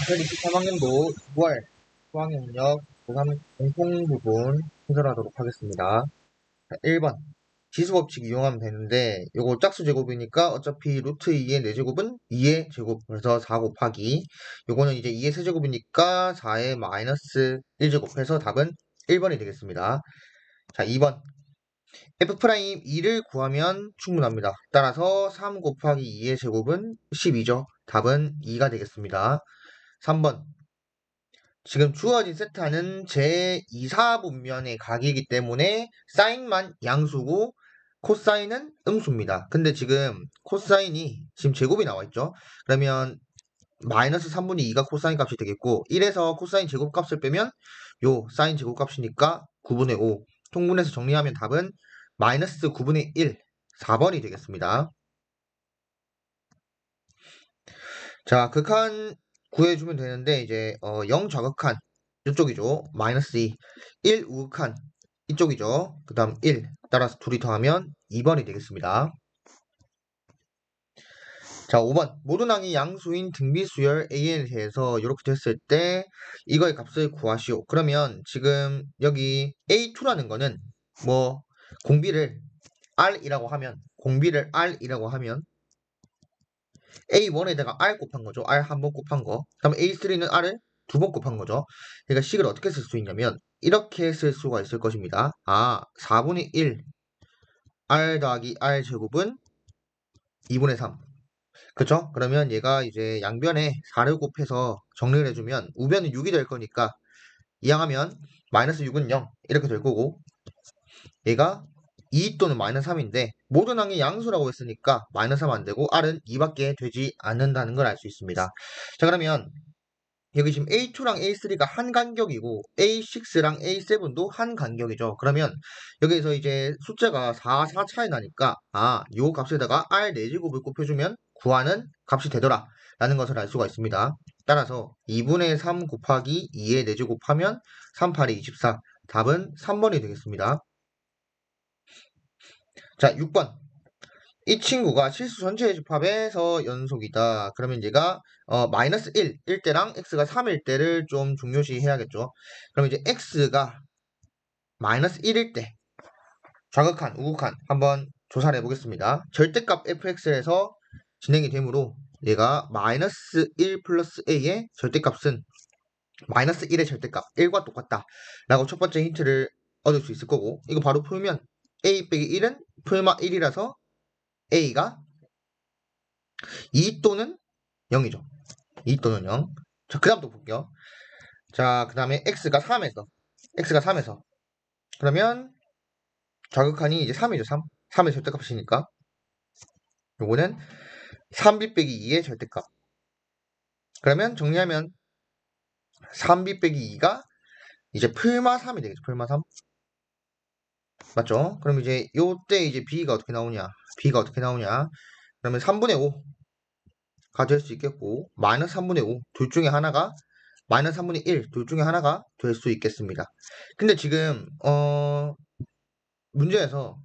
2023학년도 9월 수학영역 고3 공통부분 해설하도록 하겠습니다. 자, 1번 지수법칙 이용하면 되는데 요거 짝수 제곱이니까 어차피 루트 2의 4제곱은 2의 제곱 그래서 4 곱하기 요거는 이제 2의 세제곱이니까 4의 마이너스 1제곱 해서 답은 1번이 되겠습니다. 자 2번 f'2를 구하면 충분합니다. 따라서 3 곱하기 2의 제곱은 12죠. 답은 2가 되겠습니다. 3번 지금 주어진 세타는 제2사분면의 각이기 때문에 사인만 양수고 코사인은 음수입니다. 근데 지금 코사인이 지금 제곱이 나와 있죠. 그러면 마이너스 3분의 2가 코사인 값이 되겠고 1에서 코사인 제곱값을 빼면 요 사인 제곱값이니까 9분의 5 통분해서 정리하면 답은 마이너스 9분의 1 4번이 되겠습니다. 자, 극한 구해주면 되는데 이제 0 좌극한 이쪽이죠. 마이너스 2 1 우극한 이쪽이죠. 그 다음 1 따라서 둘이 더하면 2번이 되겠습니다. 자 5번 모든 항이 양수인 등비수열 AN에 대해서 이렇게 됐을 때 이거의 값을 구하시오. 그러면 지금 여기 A2라는 거는 뭐 공비를 R이라고 하면 A1에다가 R 곱한 거죠. R 한 번 곱한 거. 그다음에 A3는 R을 두 번 곱한 거죠. 그러니까 식을 어떻게 쓸 수 있냐면 이렇게 쓸 수가 있을 것입니다. 4분의 1 R 더하기 R 제곱은 2분의 3. 그쵸? 그러면 얘가 이제 양변에 4를 곱해서 정리를 해주면 우변은 6이 될 거니까 이항하면 마이너스 6은 0 이렇게 될 거고 얘가 2 또는 마이너스 3인데 모든 항이 양수라고 했으니까 마이너스 3 안되고 R은 2밖에 되지 않는다는 걸 알 수 있습니다. 자 그러면 여기 지금 A2랑 A3가 한 간격이고 A6랑 A7도 한 간격이죠. 그러면 여기에서 이제 숫자가 4 차이 나니까 요 값에다가 R 4제곱을 곱해주면 구하는 값이 되더라 라는 것을 알 수가 있습니다. 따라서 2분의 3 곱하기 2의 4제곱 하면 3, 8이 24 답은 3번이 되겠습니다. 자 6번 이 친구가 실수 전체의 집합에서 연속이다. 그러면 얘가 마이너스 1일 때랑 x가 3일 때를 좀 중요시 해야겠죠. 그럼 이제 x가 마이너스 1일 때 좌극한, 우극한 한번 조사를 해보겠습니다. 절대값 fx에서 진행이 되므로 얘가 마이너스 1 플러스 a의 절대값은 마이너스 1의 절대값 1과 똑같다 라고 첫 번째 힌트를 얻을 수 있을 거고 이거 바로 풀면 a 빼기 1은 풀마 1이라서 a가 2 또는 0이죠. 2 또는 0. 자, 그 다음 또 볼게요. 자, 그 다음에 x가 3에서. 그러면 좌극한이 이제 3이죠. 3의 절대값이니까. 요거는 3b 빼기 2의 절대값. 그러면 정리하면 3b 빼기 2가 이제 풀마 3이 되겠죠. 풀마 3. 맞죠? 그럼 이제 요때 이제 b가 어떻게 나오냐? 그러면 3분의 5가 될 수 있겠고, 마이너스 3분의 5. 둘 중에 하나가 마이너스 3분의 1, 둘 중에 하나가 될 수 있겠습니다. 근데 지금 문제에서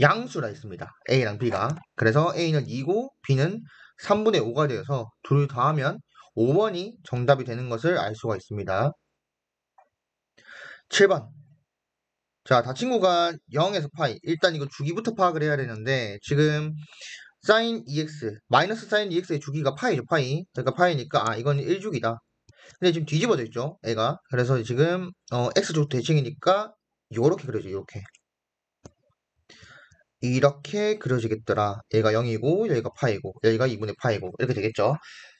양수라 했습니다. A랑 B가. 그래서 A는 2고 B는 3분의 5가 되어서 둘 더하면 5번이 정답이 되는 것을 알 수가 있습니다. 7번. 자, 다친구가 0에서 파이. 일단 이거 주기부터 파악을 해야 되는데 지금 sin EX, 마이너스 sin EX의 주기가 파이죠, 파이. 그러니까 파이니까 이건 1주기다. 근데 지금 뒤집어져 있죠, 애가. 그래서 지금 X축 대칭이니까 요렇게 그려져, 요렇게. 이렇게 그려지겠더라. 얘가 0이고 얘가 파이고 얘가 2분의 파이고 이렇게 되겠죠.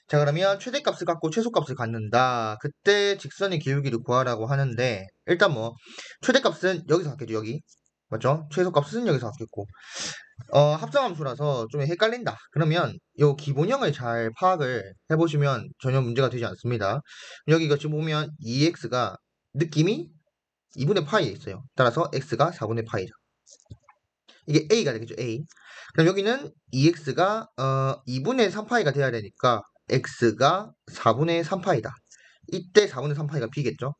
자 그러면 최대값을 갖고 최소값을 갖는다. 그때 직선의 기울기를 구하라고 하는데 일단 뭐 최대값은 여기서 갖겠죠. 여기 맞죠? 최소값은 여기서 갖겠고 합성함수라서 좀 헷갈린다. 그러면 요 기본형을 잘 파악을 해보시면 전혀 문제가 되지 않습니다. 여기가 지금 보면 2x가 느낌이 2분의 파이에 있어요. 따라서 x가 4분의 파이죠. 이게 A가 되겠죠, A. 그럼 여기는 2x가 2분의 3파이가 돼야 되니까 x가 4분의 3파이다. 이때 4분의 3파이가 B겠죠?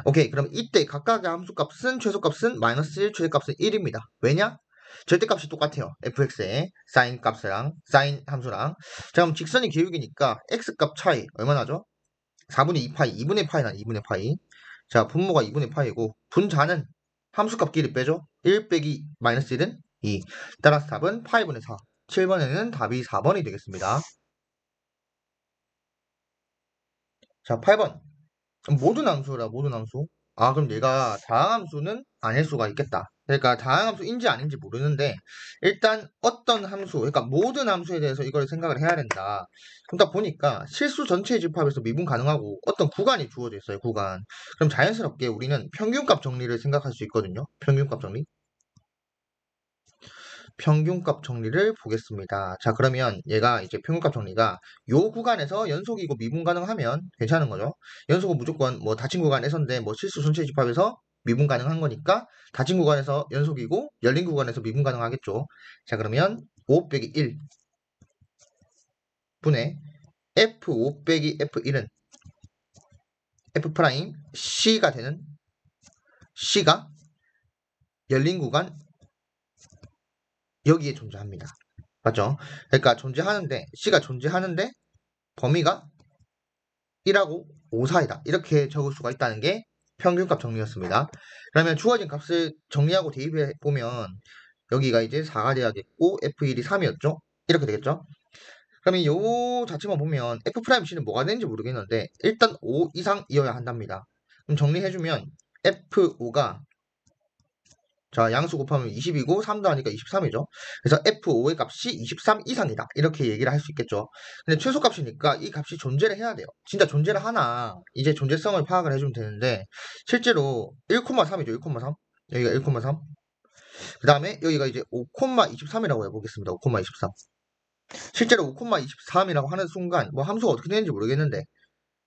오케이, 그럼 이때 각각의 함수값은 최소값은 마이너스 1, 최대값은 1입니다. 왜냐? 절대값이 똑같아요. fx의 sin 값이랑 sin 함수랑. 자, 그럼 직선이 기울기니까 x값 차이 얼마나죠? 4분의 2파이, 2분의 파이나 2분의 파이. 자, 분모가 2분의 파이고 분자는 함수값 끼리 빼죠. 1 빼기 마이너스 1은 2. 따라서 답은 파이분의 4. 7번에는 답이 4번이 되겠습니다. 자, 8번. 모든 함수라, 모든 함수. 아, 그럼 얘가 다항함수는 아닐 수가 있겠다. 그러니까 다항함수인지 아닌지 모르는데 일단 어떤 함수, 그러니까 모든 함수에 대해서 이걸 생각을 해야 된다. 그러다 보니까 실수 전체의 집합에서 미분 가능하고 어떤 구간이 주어져 있어요, 구간. 그럼 자연스럽게 우리는 평균값 정리를 생각할 수 있거든요. 평균값 정리. 평균값 정리를 보겠습니다. 자, 그러면 얘가 이제 평균값 정리가 요 구간에서 연속이고 미분 가능하면 괜찮은 거죠. 연속은 무조건 뭐 닫힌 구간에서인데 뭐 실수 전체 집합에서 미분 가능한 거니까 닫힌 구간에서 연속이고 열린 구간에서 미분 가능하겠죠. 자, 그러면 5 빼기 1 분의 F5 빼기 F1은 F 프라임 C가 되는 C가 열린 구간 여기에 존재합니다. 맞죠? 그러니까 존재하는데 C가 존재하는데 범위가 1하고 5 사이다. 이렇게 적을 수가 있다는 게 평균값 정리였습니다. 그러면 주어진 값을 정리하고 대입해 보면 여기가 이제 4가 돼야겠고 F1이 3이었죠? 이렇게 되겠죠? 그러면 요 자체만 보면 F'C는 뭐가 되는지 모르겠는데 일단 5 이상이어야 한답니다. 그럼 정리해주면 F5가 자, 양수 곱하면 20이고 3 더하니까 23이죠. 그래서 F5의 값이 23 이상이다. 이렇게 얘기를 할 수 있겠죠. 근데 최소값이니까 이 값이 존재를 해야 돼요. 진짜 존재를 하나 이제 존재성을 파악을 해주면 되는데 실제로 1,3이죠. 1,3. 여기가 1,3. 그 다음에 여기가 이제 5,23이라고 해보겠습니다. 5,23. 실제로 5,23이라고 하는 순간 뭐 함수가 어떻게 되는지 모르겠는데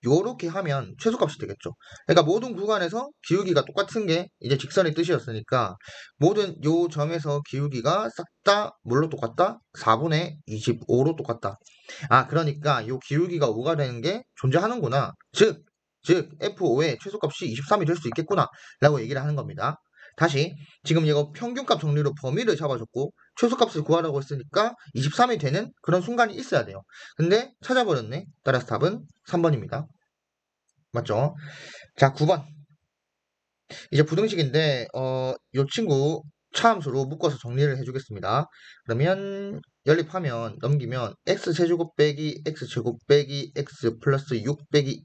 요렇게 하면 최소값이 되겠죠. 그러니까 모든 구간에서 기울기가 똑같은 게 이제 직선의 뜻이었으니까 모든 요 점에서 기울기가 싹 다 뭘로 똑같다? 4분의 25로 똑같다. 아, 그러니까 요 기울기가 5가 되는 게 존재하는구나. 즉 F5의 최소값이 23이 될 수 있겠구나 라고 얘기를 하는 겁니다. 다시 지금 이거 평균값 정리로 범위를 잡아줬고 최소값을 구하라고 했으니까 23이 되는 그런 순간이 있어야 돼요. 근데 찾아버렸네. 따라서 답은 3번입니다. 맞죠? 자, 9번. 이제 부등식인데 요 친구 차함수로 묶어서 정리를 해주겠습니다. 그러면 연립하면 넘기면 x제곱 빼기 x제곱 빼기 x 플러스 6 빼기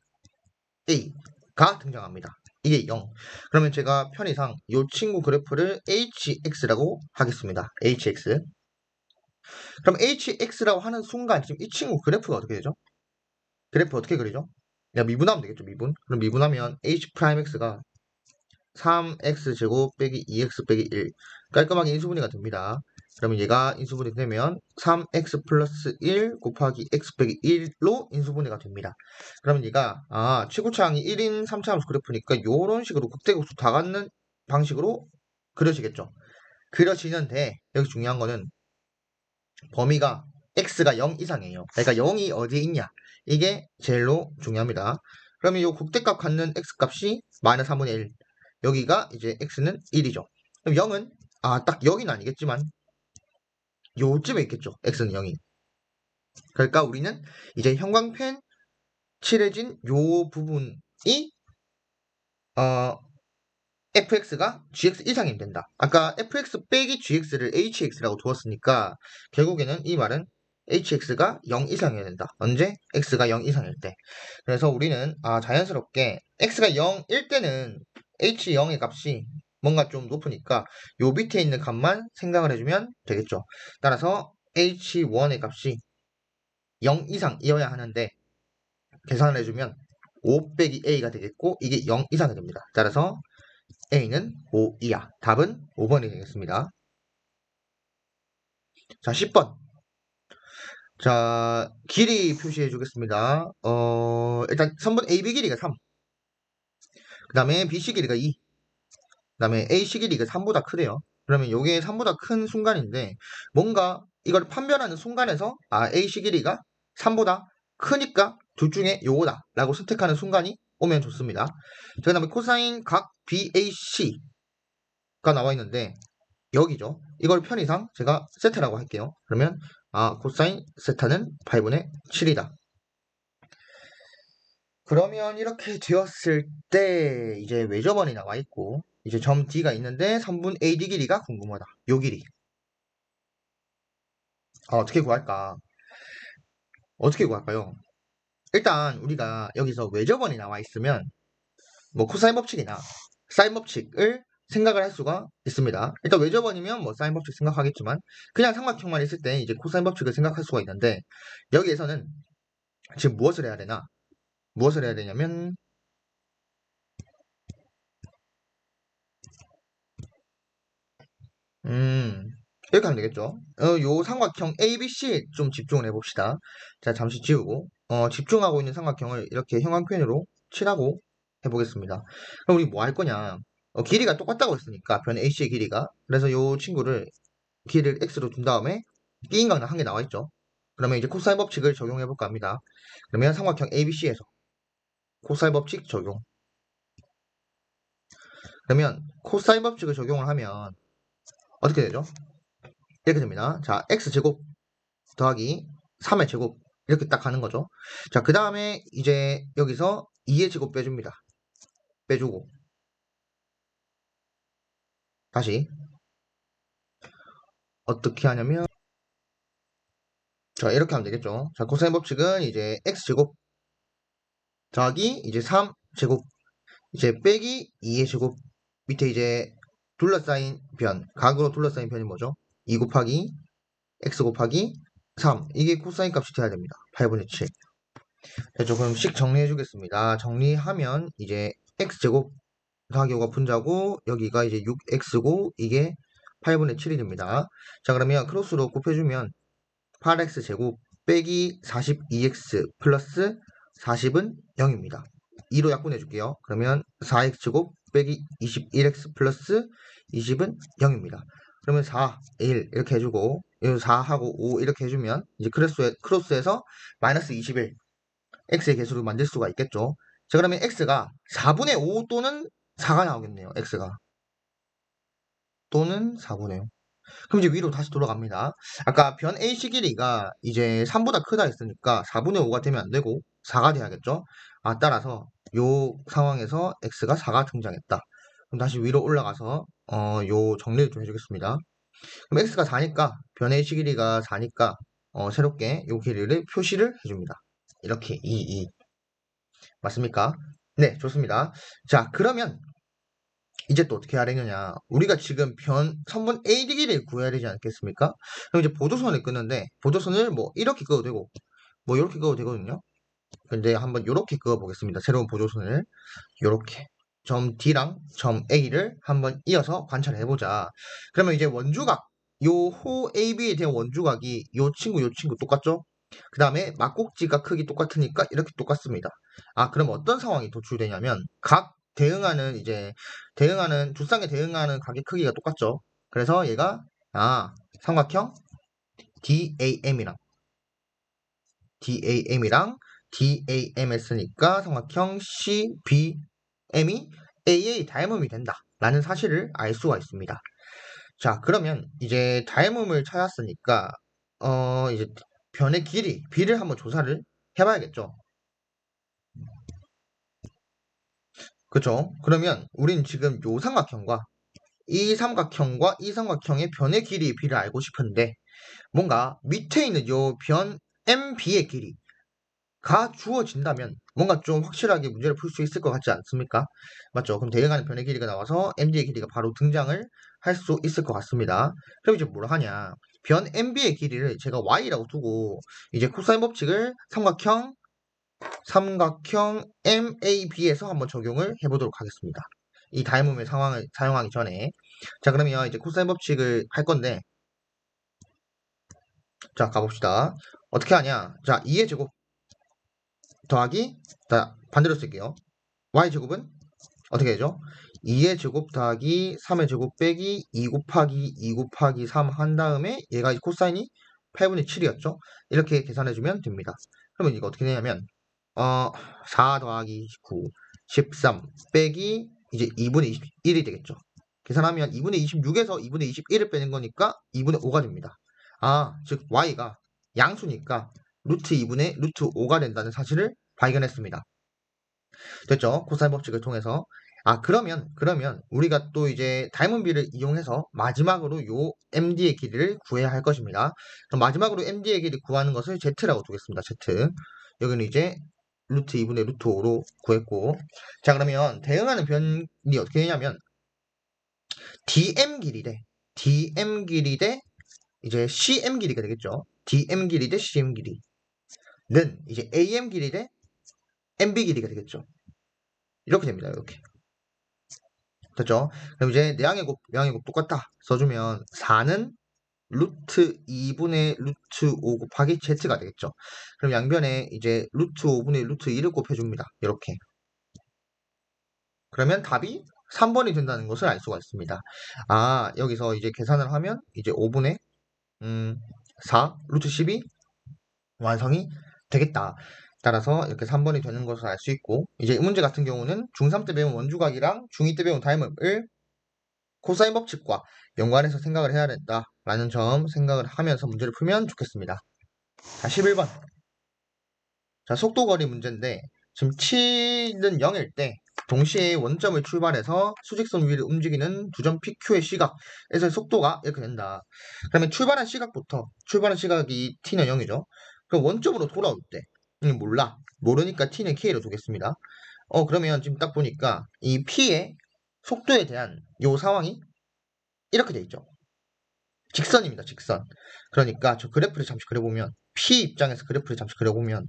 a가 등장합니다. 이게 0. 그러면 제가 편의상 요 친구 그래프를 hx라고 하겠습니다. hx. 그럼 hx라고 하는 순간 지금 이 친구 그래프가 어떻게 되죠? 그래프 어떻게 그리죠? 미분하면 되겠죠, 미분. 그럼 미분하면 h'x가 3x제곱 빼기 2x 빼기 1 깔끔하게 인수분해가 됩니다. 그러면 얘가 인수분해 되면 3x 플러스 1 곱하기 x 빼기 1로 인수분해가 됩니다. 그러면 얘가 최고차항이 1인 3차함수 그래프니까 요런 식으로 극대극소 다 갖는 방식으로 그려지겠죠. 그려지는데 여기 중요한 거는 범위가 x가 0 이상이에요. 그러니까 0이 어디에 있냐 이게 제일로 중요합니다. 그러면 요 극대값 갖는 x값이 마이너스 3분의 1 여기가 이제 x는 1이죠. 그럼 0은 딱 여기는 아니겠지만 요쯤에 있겠죠. x는 0이. 그러니까 우리는 이제 형광펜 칠해진 요 부분이 fx가 gx 이상이 된다. 아까 fx 빼기 gx를 hx라고 두었으니까 결국에는 이 말은 hx가 0 이상이어야 된다. 언제? x가 0 이상일 때. 그래서 우리는 자연스럽게 x가 0일 때는 h0의 값이 뭔가 좀 높으니까 요 밑에 있는 값만 생각을 해주면 되겠죠. 따라서 h1의 값이 0 이상이어야 하는데 계산을 해주면 5 빼기 a가 되겠고 이게 0 이상이 됩니다. 따라서 A는 5 이하. 답은 5번이 되겠습니다. 자, 10번. 자, 길이 표시해 주겠습니다. 일단 3번 AB 길이가 3. 그 다음에 BC 길이가 2. 그 다음에 AC 길이가 3보다 크대요. 그러면 이게 3보다 큰 순간인데 뭔가 이걸 판별하는 순간에서 AC 길이가 3보다 크니까 둘 중에 요거다 라고 선택하는 순간이 오면 좋습니다. 그 다음에 코사인 각 BAC가 나와 있는데 여기죠. 이걸 편의상 제가 세타라고 할게요. 그러면 코사인 세타는 8분의 7이다. 그러면 이렇게 되었을 때 이제 외접원이 나와 있고 이제 점 D가 있는데 3분 AD 길이가 궁금하다. 요 길이. 어떻게 구할까? 어떻게 구할까요? 일단 우리가 여기서 외접원이 나와 있으면 뭐 코사인 법칙이나 사인 법칙을 생각을 할 수가 있습니다. 일단 외접원이면 뭐 사인 법칙 생각하겠지만 그냥 삼각형만 있을 때 이제 코사인 법칙을 생각할 수가 있는데 여기에서는 지금 무엇을 해야 되나? 무엇을 해야 되냐면 이렇게 하면 되겠죠. 요 삼각형 ABC 좀 집중을 해봅시다. 자, 잠시 지우고 집중하고 있는 삼각형을 이렇게 형광 펜으로 칠하고 해보겠습니다. 그럼 우리 뭐 할 거냐? 길이가 똑같다고 했으니까 변 AC의 길이가 그래서 요 친구를 길이를 X로 둔 다음에 B인각은 한 개 나와 있죠. 그러면 이제 코사인 법칙을 적용해 볼까 합니다. 그러면 삼각형 ABC에서 코사인 법칙 적용. 그러면 코사인 법칙을 적용을 하면 어떻게 되죠? 이렇게 됩니다. 자, X제곱 더하기 3의 제곱 이렇게 딱 가는 거죠. 자, 그 다음에 이제 여기서 2의 제곱 빼줍니다. 빼주고 다시 어떻게 하냐면 자, 이렇게 하면 되겠죠. 자, 코사인 법칙은 이제 X제곱 더하기 이제 3제곱 이제 빼기 2의 제곱 밑에 이제 둘러싸인 변 각으로 둘러싸인 변이 뭐죠? 2 곱하기 x 곱하기 3 이게 코사인 값이 돼야 됩니다. 8분의 7 조금씩 정리해 주겠습니다. 정리하면 이제 x제곱 더하기 5가 분자고 여기가 이제 6x고 이게 8분의 7이 됩니다. 자, 그러면 크로스로 곱해주면 8x제곱 빼기 42x 플러스 40은 0입니다. 2로 약분해 줄게요. 그러면 4x제곱 빼기 21x 플러스 20은 0입니다. 그러면 4, 1 이렇게 해주고 4하고 5 이렇게 해주면 이제 크로스에서 마이너스 21 x의 개수를 만들 수가 있겠죠. 자, 그러면 x가 4분의 5 또는 4가 나오겠네요. x가 또는 4분의 5. 그럼 이제 위로 다시 돌아갑니다. 아까 변 AC 길이가 이제 3보다 크다 했으니까 4분의 5가 되면 안 되고 4가 돼야겠죠. 따라서 요 상황에서 x가 4가 등장했다. 그럼 다시 위로 올라가서 요 정리를 좀 해주겠습니다. 그럼 x가 4니까 변 AC 길이가 4니까 새롭게 요 길이를 표시를 해줍니다. 이렇게 2 맞습니까? 네, 좋습니다. 자, 그러면 이제 또 어떻게 하려느냐. 우리가 지금 선분 AD 길이를 구해야 되지 않겠습니까? 그럼 이제 보조선을 끄는데, 보조선을 뭐 이렇게 끄어도 되고, 뭐 이렇게 끄어도 되거든요. 근데 한번 이렇게 그어 보겠습니다. 새로운 보조선을. 이렇게. 점 D랑 점 A를 한번 이어서 관찰해 보자. 그러면 이제 원주각, 요 호 AB에 대한 원주각이 요 친구 똑같죠? 그 다음에 막꼭지가 크기 똑같으니까 이렇게 똑같습니다. 그럼 어떤 상황이 도출되냐면 각 대응하는 두 쌍에 대응하는 각의 크기가 똑같죠. 그래서 얘가 삼각형 DAM이랑 DAMS니까 삼각형 CBM이 AA 다이멈이 된다 라는 사실을 알 수가 있습니다. 자, 그러면 이제 다이멈을 찾았으니까 이제 변의 길이 B를 한번 조사를 해봐야겠죠. 그쵸? 그러면 우린 지금 요 삼각형과 이 삼각형과 이 삼각형의 변의 길이 B를 알고 싶은데 뭔가 밑에 있는 요 변 MB의 길이가 주어진다면 뭔가 좀 확실하게 문제를 풀 수 있을 것 같지 않습니까? 맞죠? 그럼 대응하는 변의 길이가 나와서 MD의 길이가 바로 등장을 할 수 있을 것 같습니다. 그럼 이제 뭘 하냐? 변 MB의 길이를 제가 Y라고 두고 이제 코사인 법칙을 삼각형 MAB에서 한번 적용을 해보도록 하겠습니다. 이 다이멈의 상황을 사용하기 전에 자, 그러면 이제 코사인 법칙을 할 건데 자, 가봅시다. 어떻게 하냐? 자, 2의 제곱 더하기 자, 반대로 쓸게요. y제곱은 어떻게 되죠? 2의 제곱 더하기 3의 제곱 빼기 2 곱하기 2 곱하기 3 한 다음에 얘가 코사인이 8분의 7이었죠? 이렇게 계산해주면 됩니다. 그러면 이거 어떻게 되냐면 4 더하기 9 13 빼기 이제 2분의 1이 되겠죠. 계산하면 2분의 26에서 2분의 21을 빼는 거니까 2분의 5가 됩니다. 즉 y가 양수니까 루트 2분의 루트 5가 된다는 사실을 발견했습니다. 됐죠? 코사인 법칙을 통해서. 그러면 우리가 또 이제 닮은비를 이용해서 마지막으로 요 MD의 길이를 구해야 할 것입니다. 그럼 마지막으로 MD의 길이 구하는 것을 Z라고 두겠습니다. Z. 여기는 이제 루트 2분의 루트 5로 구했고. 자, 그러면 대응하는 변이 어떻게 되냐면 DM 길이 대 이제 CM 길이가 되겠죠. DM 길이 대 CM 길이는 이제 AM 길이 대 MB 길이가 되겠죠. 이렇게 됩니다. 이렇게. 됐죠? 그럼 이제 내항의 곱, 외항의 곱 똑같다 써주면 4는 루트 2분의 루트 5 곱하기 Z가 되겠죠. 그럼 양변에 이제 루트 5분의 루트 2를 곱해줍니다. 이렇게. 그러면 답이 3번이 된다는 것을 알 수가 있습니다. 여기서 이제 계산을 하면 이제 5분의 4 루트 12 완성이 되겠다. 따라서 이렇게 3번이 되는 것을 알 수 있고, 이제 이 문제 같은 경우는 중3 때 배운 원주각이랑 중2 때 배운 닮음을 코사인 법칙과 연관해서 생각을 해야 된다라는 점 생각을 하면서 문제를 풀면 좋겠습니다. 자, 11번. 자, 속도거리 문제인데 지금 t는 0일 때 동시에 원점을 출발해서 수직선 위를 움직이는 두 점 PQ의 시각에서의 속도가 이렇게 된다. 그러면 출발한 시각이 t는 0이죠. 그럼 원점으로 돌아올 때 모르니까 t는 k로 두겠습니다. 그러면 지금 딱 보니까 이 p의 속도에 대한 요 상황이 이렇게 돼 있죠. 직선입니다. 직선. 그러니까 저 그래프를 잠시 그려보면 p 입장에서 그래프를 잠시 그려보면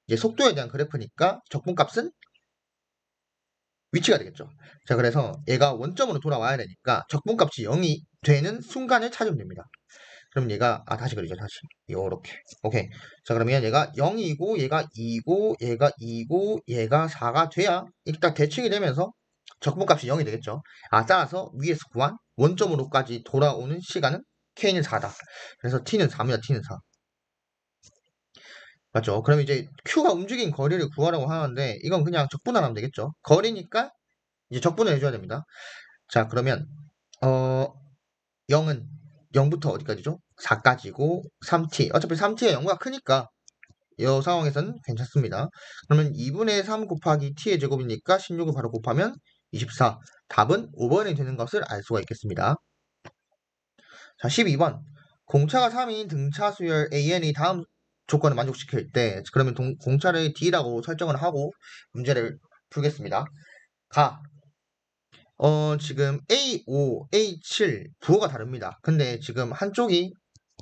이제 속도에 대한 그래프니까 적분값은 위치가 되겠죠. 자, 그래서 얘가 원점으로 돌아와야 되니까 적분값이 0이 되는 순간을 찾으면 됩니다. 그럼 얘가 다시 그리죠. 다시 요렇게. 오케이. 자, 그러면 얘가 0이고 얘가 2고 얘가 2고 얘가 4가 돼야 일단 대칭이 되면서 적분값이 0이 되겠죠. 따라서 위에서 구한 원점으로까지 돌아오는 시간은 K는 4다. 그래서 T는 4입니다. T는 4. 맞죠? 그럼 이제 Q가 움직인 거리를 구하라고 하는데 이건 그냥 적분을 하면 되겠죠. 거리니까 이제 적분을 해줘야 됩니다. 자, 그러면 0은 0부터 어디까지죠? 4까지고 3t. 어차피 3t가 0보다 크니까 이 상황에서는 괜찮습니다. 그러면 2분의 3 곱하기 t의 제곱이니까 16을 바로 곱하면 24. 답은 5번이 되는 것을 알 수가 있겠습니다. 자, 12번. 공차가 3인 등차 수열 AN이 다음 조건을 만족시킬 때 그러면 공차를 D라고 설정을 하고 문제를 풀겠습니다. 지금 A5, A7 부호가 다릅니다. 근데 지금 한쪽이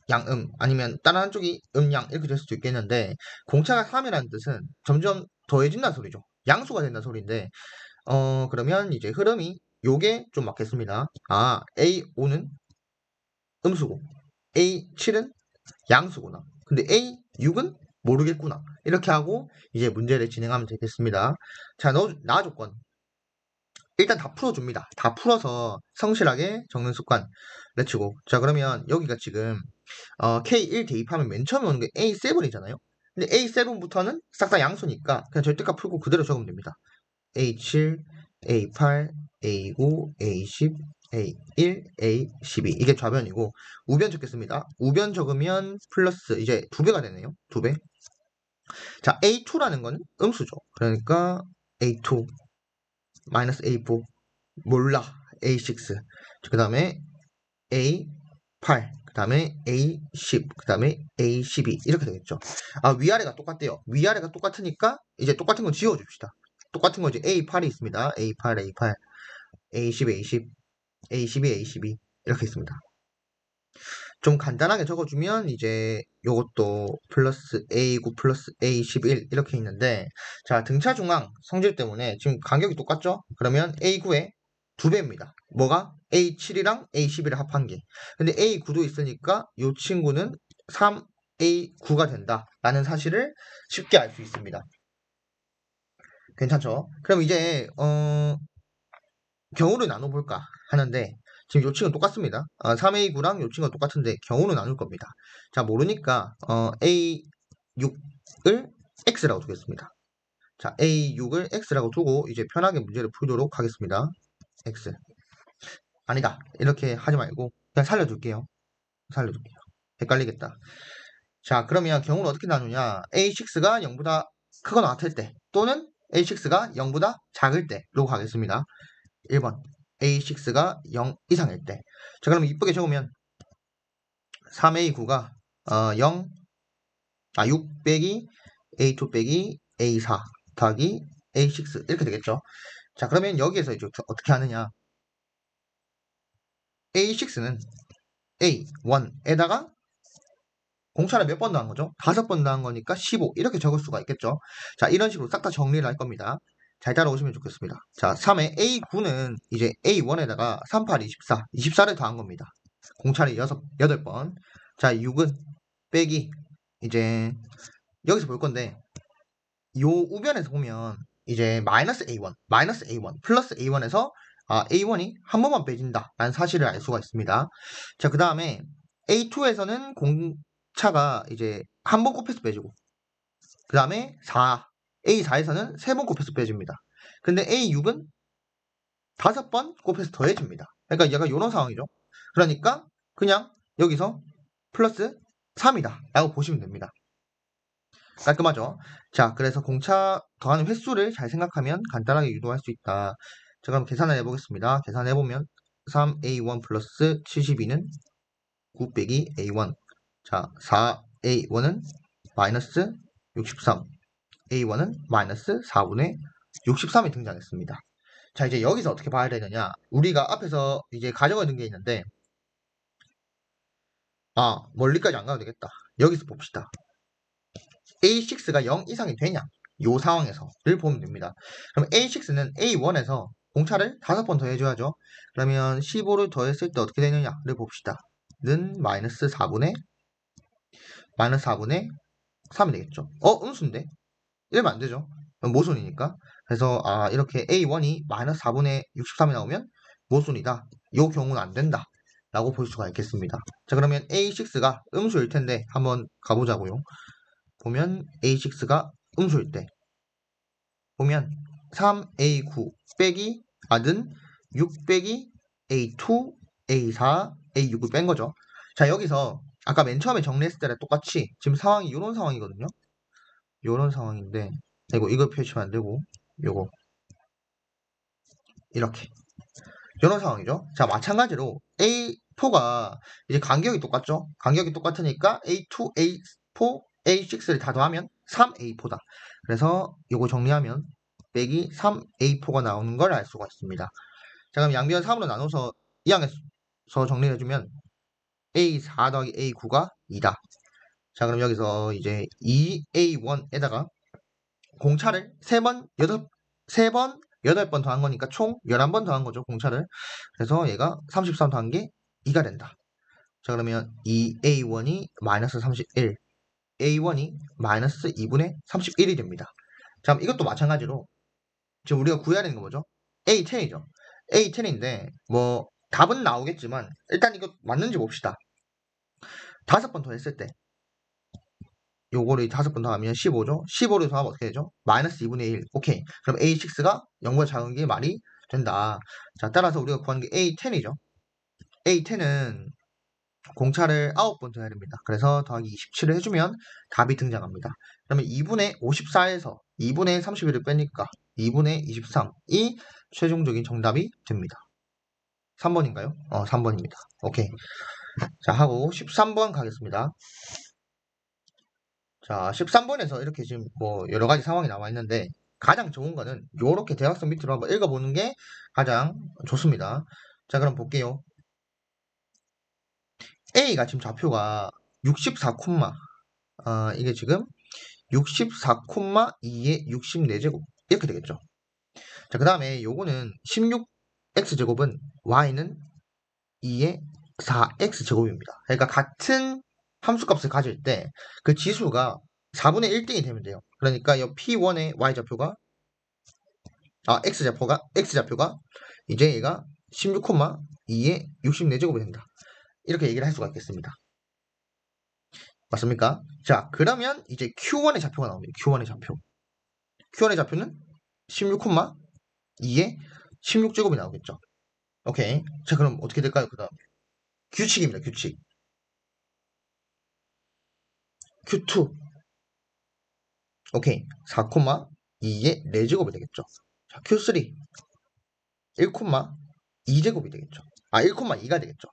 양음 아니면 다른 한쪽이 음양 이렇게 될 수도 있겠는데 공차가 3이라는 뜻은 점점 더해진다는 소리죠. 양수가 된다는 소리인데 그러면 이제 흐름이 요게 좀 맞겠습니다. A5는 음수고 A7은 양수구나. 근데 A6은 모르겠구나. 이렇게 하고 이제 문제를 진행하면 되겠습니다. 자, 나 조건. 일단 다 풀어줍니다. 다 풀어서 성실하게 적는 습관 내치고. 자, 그러면 여기가 지금 K1 대입하면 맨 처음에 오는 게 A7이잖아요. 근데 A7부터는 싹 다 양수니까 그냥 절대값 풀고 그대로 적으면 됩니다. A7, A8, A9, A10, A1, A12 이게 좌변이고 우변 적겠습니다. 우변 적으면 플러스 이제 2배가 되네요. 2배. 자, A2라는 거는 음수죠. 그러니까 A2 마이너스 A4 몰라 A6 그 다음에 A8 그 다음에 A10 그 다음에 A12 이렇게 되겠죠. 위아래가 똑같대요. 위아래가 똑같으니까 이제 똑같은 거 지워줍시다. 똑같은 거 이제 A8이 있습니다. A8 A10 A10 A12 A12 이렇게 있습니다. 좀 간단하게 적어주면 이제 요것도 플러스 A9 플러스 A11 이렇게 있는데 자, 등차 중앙 성질 때문에 지금 간격이 똑같죠? 그러면 A9의 2배입니다. 뭐가? A7이랑 A11을 합한 게. 근데 A9도 있으니까 이 친구는 3A9가 된다 라는 사실을 쉽게 알 수 있습니다. 괜찮죠? 그럼 이제 경우를 나눠볼까 하는데 지금 요 친구는 똑같습니다. 3A9랑 요 친구가 똑같은데 경우는 나눌 겁니다. 자, 모르니까 A6을 X라고 두겠습니다. 자, A6을 X라고 두고 이제 편하게 문제를 풀도록 하겠습니다. X. 아니다. 이렇게 하지 말고 그냥 살려둘게요. 살려둘게요. 헷갈리겠다. 자, 그러면 경우를 어떻게 나누냐? A6가 0보다 크거나 같을 때 또는 A6가 0보다 작을 때로 가겠습니다. 1번 A6가 0 이상일 때. 자, 그럼 이쁘게 적으면 3A9가 6 빼기 A2 빼기 A4 더하기 A6 이렇게 되겠죠. 자, 그러면 여기에서 이제 어떻게 하느냐? A6는 A1에다가 공차를 몇 번 더한 거죠? 5번 더한 거니까 15 이렇게 적을 수가 있겠죠. 자, 이런 식으로 싹 다 정리를 할 겁니다. 잘 따라오시면 좋겠습니다. 자, 3의 A9는 이제 A1에다가 38, 24, 24를 더한 겁니다. 공차를 8번. 자, 6은 빼기 이제 여기서 볼 건데 요 우변에서 보면 이제 마이너스 A1 플러스 A1에서 A1이 한 번만 빼진다 라는 사실을 알 수가 있습니다. 자, 그 다음에 A2에서는 공차가 이제 한 번 곱해서 빼지고 그 다음에 A4에서는 3번 곱해서 빼집니다. 근데 A6은 5번 곱해서 더해집니다. 그러니까 약간 이런 상황이죠. 그러니까 그냥 여기서 플러스 3이다 라고 보시면 됩니다. 깔끔하죠? 자, 그래서 공차 더하는 횟수를 잘 생각하면 간단하게 유도할 수 있다. 자, 그럼 계산을 해보겠습니다. 계산해보면 3A1 플러스 72는 9 빼기 A1. 자, 4A1은 마이너스 63. A1은 마이너스 4분의 63이 등장했습니다. 자, 이제 여기서 어떻게 봐야 되느냐? 우리가 앞에서 이제 가져가 둔 게 있는데, 멀리까지 안 가도 되겠다. 여기서 봅시다. A6가 0 이상이 되냐? 요 상황에서를 보면 됩니다. 그럼 A6는 A1에서 공차를 5번 더해줘야죠. 그러면 15를 더했을 때 어떻게 되느냐를 봅시다. 는 마이너스 4분의 3이 되겠죠. 음수인데? 이러면 안 되죠. 모순이니까. 그래서 이렇게 A1이 마이너스 4분의 63이 나오면 모순이다. 요 경우는 안 된다. 라고 볼 수가 있겠습니다. 자, 그러면 A6가 음수일 텐데 한번 가보자고요. 보면 A6가 음수일 때 보면 3A9 빼기 는 6 빼기 A2, A4, A6을 뺀 거죠. 자, 여기서 아까 맨 처음에 정리했을 때랑 똑같이 지금 상황이 이런 상황이거든요. 이런 상황인데 이거 표시하면 안 되고 요거 이렇게 이런 상황이죠. 자, 마찬가지로 A4가 이제 간격이 똑같죠. 간격이 똑같으니까 A2, A4, A6를 다 더하면 3A4다. 그래서 이거 정리하면 빼기 3A4가 나오는 걸 알 수가 있습니다. 자, 그럼 양변 3으로 나눠서 이 항에서 정리해주면 A4 더하기 A9가 2다. 자, 그럼 여기서 이제 2A1에다가 공차를 3번 8번 더한 거니까 총 11번 더한 거죠, 공차를. 그래서 얘가 33 더한 게 2가 된다. 자, 그러면 2A1이 마이너스 31, A1이 마이너스 2분의 31이 됩니다. 자, 그럼 이것도 마찬가지로 지금 우리가 구해야 되는 거 뭐죠? A10이죠. A10인데 뭐 답은 나오겠지만 일단 이거 맞는지 봅시다. 5번 더 했을 때 요거를 5번 더하면 15죠. 15를 더하면 어떻게 되죠? 마이너스 2분의 1. 오케이. 그럼 A6가 0보다 작은 게 말이 된다. 자, 따라서 우리가 구하는 게 A10이죠. A10은 공차를 9번 더해야 됩니다. 그래서 더하기 27을 해주면 답이 등장합니다. 그러면 2분의 54에서 2분의 31을 빼니까 2분의 23이 최종적인 정답이 됩니다. 3번인가요? 3번입니다. 오케이. 자, 하고 13번 가겠습니다. 자, 13번에서 이렇게 지금 뭐 여러 가지 상황이 나와 있는데 가장 좋은 거는 요렇게 대각선 밑으로 한번 읽어보는 게 가장 좋습니다. 자, 그럼 볼게요. A가 지금 좌표가 64, 이게 지금 64,2의 64제곱 이렇게 되겠죠. 자, 그 다음에 요거는 16x제곱은 y는 2의 4x제곱입니다. 그러니까 같은 함수값을 가질 때 그 지수가 4분의 1등이 되면 돼요. 그러니까 이 P1의 y좌표가 x좌표가 이제 얘가 16,2의 64제곱이 된다. 이렇게 얘기를 할 수가 있겠습니다. 맞습니까? 자, 그러면 이제 Q1의 좌표가 나옵니다. Q1의 좌표. Q1의 좌표는 16,2의 16제곱이 나오겠죠. 오케이. 자, 그럼 어떻게 될까요? 그 다음. 규칙입니다, 규칙. Q2. 오케이. 4,2의 4제곱이 되겠죠. 자, Q3. 1,2제곱이 되겠죠. 아, 1,2가 되겠죠.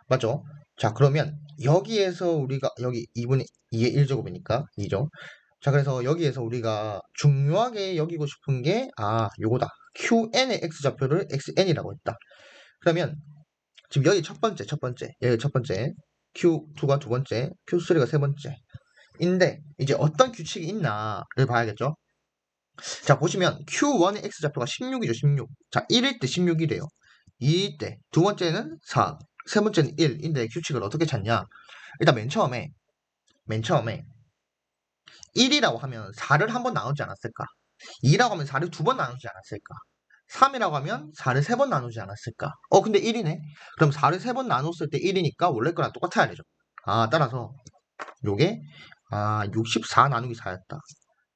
맞죠? 자, 그러면 여기에서 우리가, 여기 2분의 2의 1제곱이니까 2죠. 자, 그래서 여기에서 우리가 중요하게 여기고 싶은 게, 요거다. QN의 X좌표를 XN이라고 했다. 그러면, 지금 여기 첫 번째, 여기 첫 번째, Q2가 두 번째, Q3가 세 번째. 인데, 이제 어떤 규칙이 있나를 봐야겠죠? 자, 보시면, Q1의 X좌표가 16이죠, 16. 자, 1일 때 16이래요. 2일 때, 두 번째는 4, 세 번째는 1인데 규칙을 어떻게 찾냐? 일단 맨 처음에 1이라고 하면 4를 한 번 나누지 않았을까? 2라고 하면 4를 두 번 나누지 않았을까? 3이라고 하면 4를 세 번 나누지 않았을까? 근데 1이네? 그럼 4를 세 번 나눴을 때 1이니까 원래 거랑 똑같아야 되죠. 따라서 요게 64 나누기 4였다.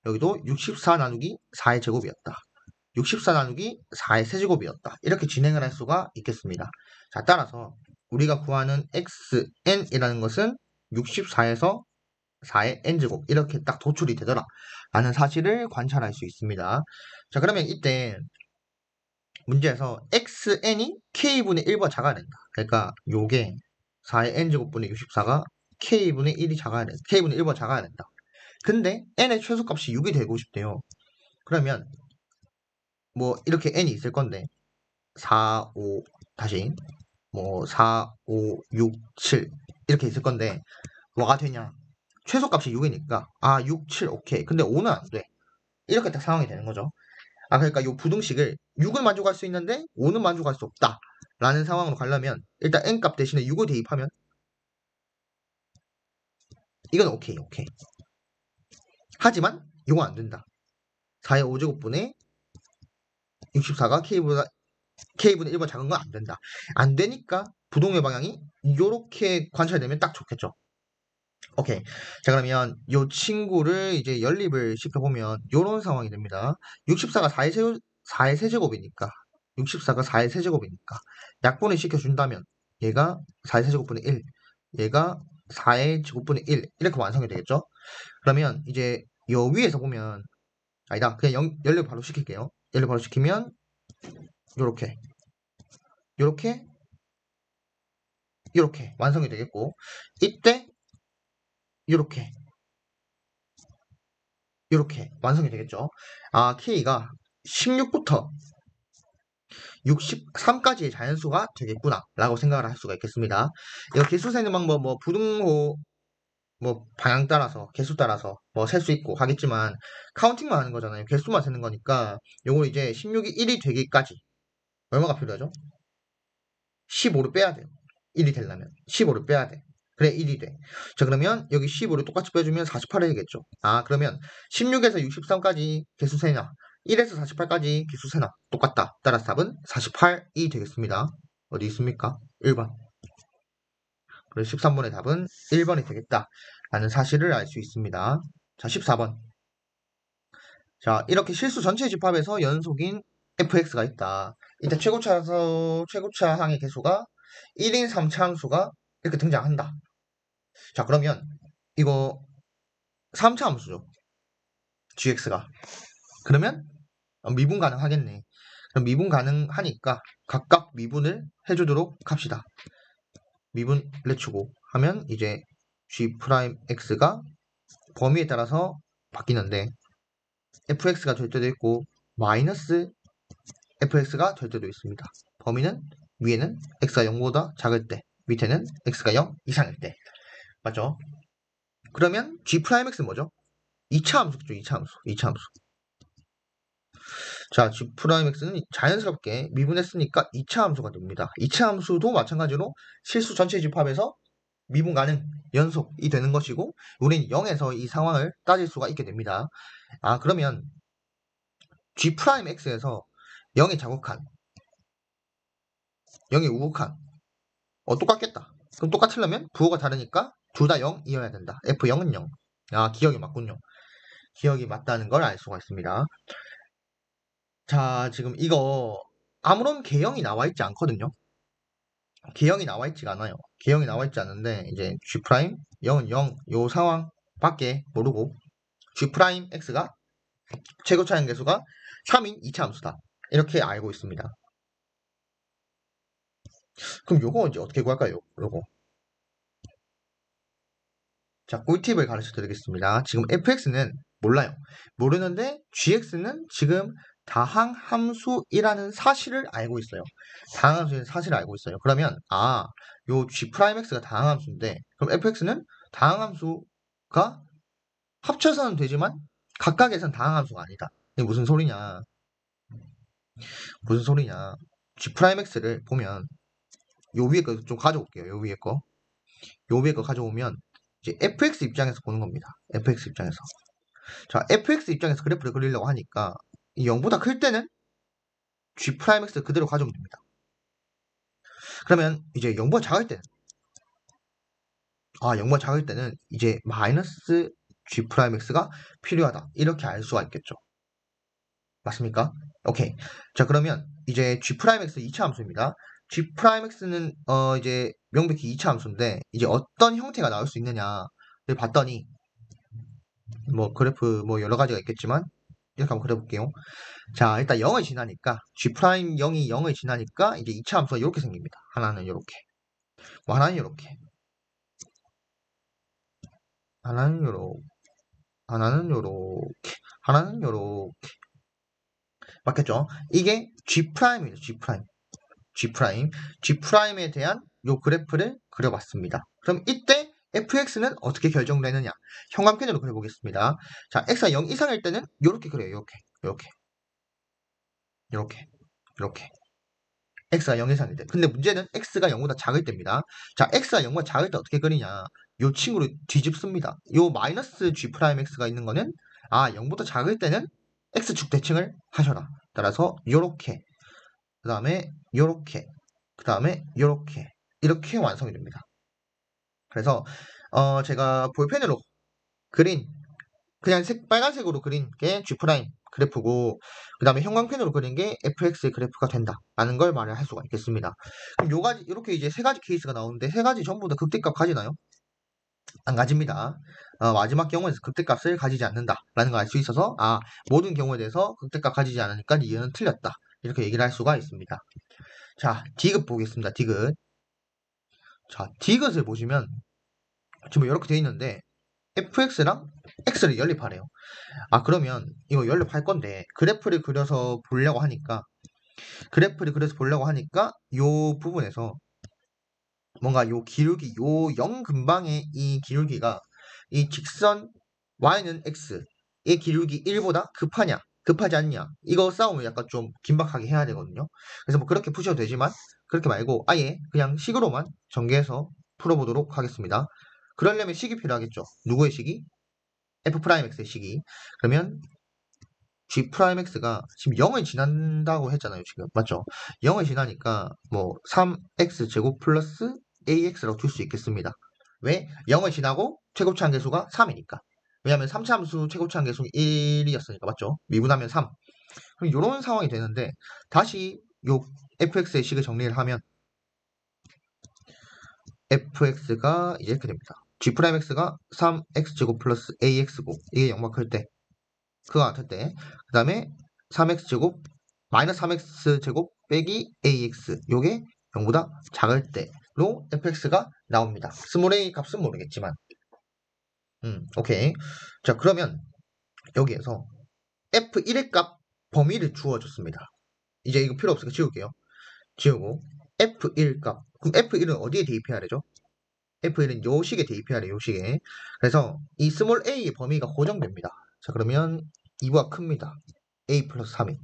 여기도 64 나누기 4의 제곱이었다. 64 나누기 4의 세제곱이었다. 이렇게 진행을 할 수가 있겠습니다. 자, 따라서 우리가 구하는 xn이라는 것은 64에서 4의 n제곱 이렇게 딱 도출이 되더라 라는 사실을 관찰할 수 있습니다. 자, 그러면 이때 문제에서 xn이 k분의 1보다 작아야 된다. 그러니까 요게 4의 n제곱분의 64가 k분의 1이 작아야 된다. k분의 1보다 작아야 된다. 근데 n의 최소값이 6이 되고 싶대요. 그러면 뭐 이렇게 n이 있을 건데 4, 5 다시 4, 5, 6, 7 이렇게 있을 건데 뭐가 되냐? 최소값이 6이니까 6, 7 오케이. 근데 5는 안 돼. 이렇게 딱 상황이 되는 거죠. 그러니까 이 부등식을 6을 만족할 수 있는데 5는 만족할 수 없다. 라는 상황으로 가려면 일단 n값 대신에 6을 대입하면 이건 오케이. 하지만 이건 안 된다. 4의 5제곱분의 64가 k분의 1보다 작은 건 안 된다. 안 되니까 부동의 방향이 이렇게 관찰되면 딱 좋겠죠. 오케이. 자, 그러면 이 친구를 이제 연립을 시켜보면 이런 상황이 됩니다. 64가 4의 세제곱이니까 64가 4의 세제곱이니까 약분을 시켜준다면 얘가 4의 세제곱분의 1 얘가 4의 제곱분의 1 이렇게 완성이 되겠죠. 그러면 이제 요 위에서 보면 아니다. 그냥 연립 바로 시킬게요. 연립 바로 시키면 요렇게 완성이 되겠고 이때 이렇게 완성이 되겠죠. K가 16부터 63까지의 자연수가 되겠구나 라고 생각을 할 수가 있겠습니다. 이거 개수 세는 방법 부등호 방향 따라서 개수 따라서 셀 수 있고 하겠지만 카운팅만 하는 거잖아요. 개수만 세는 거니까 요걸 이제 16이 1이 되기까지 얼마가 필요하죠? 15를 빼야 돼요. 1이 되려면 15를 빼야 돼. 그래 1이 돼. 자, 그러면 여기 15를 똑같이 빼주면 48이 되겠죠. 그러면 16에서 63까지 개수 세나 1에서 48까지 개수 세나 똑같다. 따라서 답은 48이 되겠습니다. 어디 있습니까? 1번. 그래서 13번의 답은 1번이 되겠다 라는 사실을 알 수 있습니다. 자, 14번. 자, 이렇게 실수 전체 집합에서 연속인 fx가 있다. 이때 최고차항의 개수가 1인 3차 함수가 이렇게 등장한다. 자, 그러면 이거 3차 함수죠. gx가. 그러면 미분 가능하겠네. 그럼 미분 가능하니까 각각 미분을 해주도록 합시다. 미분 내추고 하면 이제 g'x가 범위에 따라서 바뀌는데 fx가 될 때도 있고 마이너스 fx가 될 때도 있습니다. 범위는 위에는 x가 0보다 작을 때 밑에는 x가 0 이상일 때 맞죠? 그러면 g'x는 뭐죠? 2차 함수죠. 2차 함수. 자, g'x는 자연스럽게 미분했으니까 2차 함수가 됩니다. 2차 함수도 마찬가지로 실수 전체 집합에서 미분 가능 연속이 되는 것이고 우리는 0에서 이 상황을 따질 수가 있게 됩니다. 그러면 g'x에서 0이 자국한 0이 우극한 똑같겠다. 그럼 똑같으려면 부호가 다르니까 둘 다 0이어야 된다. F0은 0. 기억이 맞군요. 기억이 맞다는 걸 알 수가 있습니다. 자, 지금 이거 아무런 개형이 나와 있지 않거든요. 개형이 나와 있지가 않아요. 개형이 나와 있지 않은데 이제 G 프라임 0은 0, 요 상황밖에 모르고 G 프라임 X가 최고차항 계수가 3인 2차 함수다. 이렇게 알고 있습니다. 그럼 요거 이제 어떻게 구할까요? 요거. 자, 꿀팁을 가르쳐 드리겠습니다. 지금 fx는 몰라요. 모르는데 gx는 지금 다항함수이라는 사실을 알고 있어요. 다항함수의 사실을 알고 있어요. 그러면 요 g'x가 다항함수인데 그럼 fx는 다항함수가 합쳐서는 되지만 각각에선 다항함수가 아니다. 이게 무슨 소리냐? 무슨 소리냐? g'x를 보면 요 위에 거 좀 가져올게요. 요 위에 거. 요 위에 거 가져오면 이제 fx 입장에서 보는 겁니다. fx 입장에서. 자, fx 입장에서 그래프를 그리려고 하니까 이 0보다 클 때는 g'x 그대로 가져오면 됩니다. 그러면 이제 0보다 작을 때는 0보다 작을 때는 이제 마이너스 g'x가 필요하다. 이렇게 알 수가 있겠죠. 맞습니까? 오케이. 자, 그러면 이제 g'x 2차 함수입니다. g'x는 이제 명백히 2차 함수인데 이제 어떤 형태가 나올 수 있느냐를 봤더니 뭐 그래프 뭐 여러 가지가 있겠지만 이렇게 한번 그려볼게요. 자, 일단 0을 지나니까 G'0이 0을 지나니까 이제 2차 함수가 이렇게 생깁니다. 하나는 이렇게, 뭐 하나는 이렇게, 하나는 요렇게, 하나는 요렇게, 하나는 요렇게. 맞겠죠? 이게 G'이죠. G'에 대한 요 그래프를 그려봤습니다. 그럼 이때 fx는 어떻게 결정되느냐? 형광펜으로 그려보겠습니다. 자, x가 0 이상일 때는 이렇게 그려요. 이렇게, 이렇게, 이렇게, 이렇게. x가 0 이상일 때. 근데 문제는 x가 0보다 작을 때입니다. 자, x가 0보다 작을 때 어떻게 그리냐? 요 친구를 뒤집습니다. 요 마이너스 g'x가 있는 거는 0보다 작을 때는 x축 대칭을 하셔라. 따라서 요렇게, 그 다음에 요렇게, 그 다음에 요렇게 이렇게 완성이 됩니다. 그래서 제가 볼펜으로 그린 그냥 빨간색으로 그린 게 G' 그래프고 그 다음에 형광펜으로 그린 게 fx의 그래프가 된다라는 걸 말을 할 수가 있겠습니다. 그럼 요 가지 이렇게 이제 세 가지 케이스가 나오는데 세 가지 전부 다 극대값 가지나요? 안 가집니다. 마지막 경우에서 극대값을 가지지 않는다라는 걸 알 수 있어서 모든 경우에 대해서 극대값 가지지 않으니까 이유는 틀렸다 이렇게 얘기를 할 수가 있습니다. 자, 디귿 보겠습니다. 디귿. 자, 디귿을 보시면 지금 이렇게 돼 있는데 fx랑 x를 연립하래요. 그러면 이거 연립할 건데 그래프를 그려서 보려고 하니까 요 부분에서 뭔가 요 기울기 요 0 근방의 이 기울기가 이 직선 y는 x의 기울기 1보다 급하냐 급하지 않냐 이거 싸움을 약간 좀 긴박하게 해야 되거든요. 그래서 뭐 그렇게 푸셔도 되지만 그렇게 말고 아예 그냥 식으로만 전개해서 풀어보도록 하겠습니다. 그러려면 식이 필요하겠죠. 누구의 식이? f'x의 식이. 그러면 g'x가 지금 0을 지난다고 했잖아요. 지금 맞죠? 0을 지나니까 뭐 3x 제곱 플러스 ax라고 둘 수 있겠습니다. 왜? 0을 지나고 최고차항 계수가 3이니까. 왜냐면 3차 함수 최고차항 계수는 1이었으니까 맞죠? 미분하면 3. 그럼 이런 상황이 되는데 다시 요 fx의 식을 정리를 하면 fx가 이제 이렇게 됩니다. g'x가 3x제곱 플러스 ax고 이게 0만 클 때 그거 같을 때 그 다음에 3x제곱 마이너스 3x제곱 빼기 ax 요게 0보다 작을 때로 fx가 나옵니다. 스몰 a 값은 모르겠지만 오케이. 자, 그러면 여기에서 f1의 값 범위를 주어줬습니다. 이제 이거 필요 없으니까 지울게요. 지우고 f1 값 그럼 f1은 어디에 대입해야 되죠? f1은 요 식에 대입해야 돼요. 요 식에. 그래서 이 스몰 a의 범위가 고정됩니다. 자, 그러면 2보다 큽니다. a 플러스 3이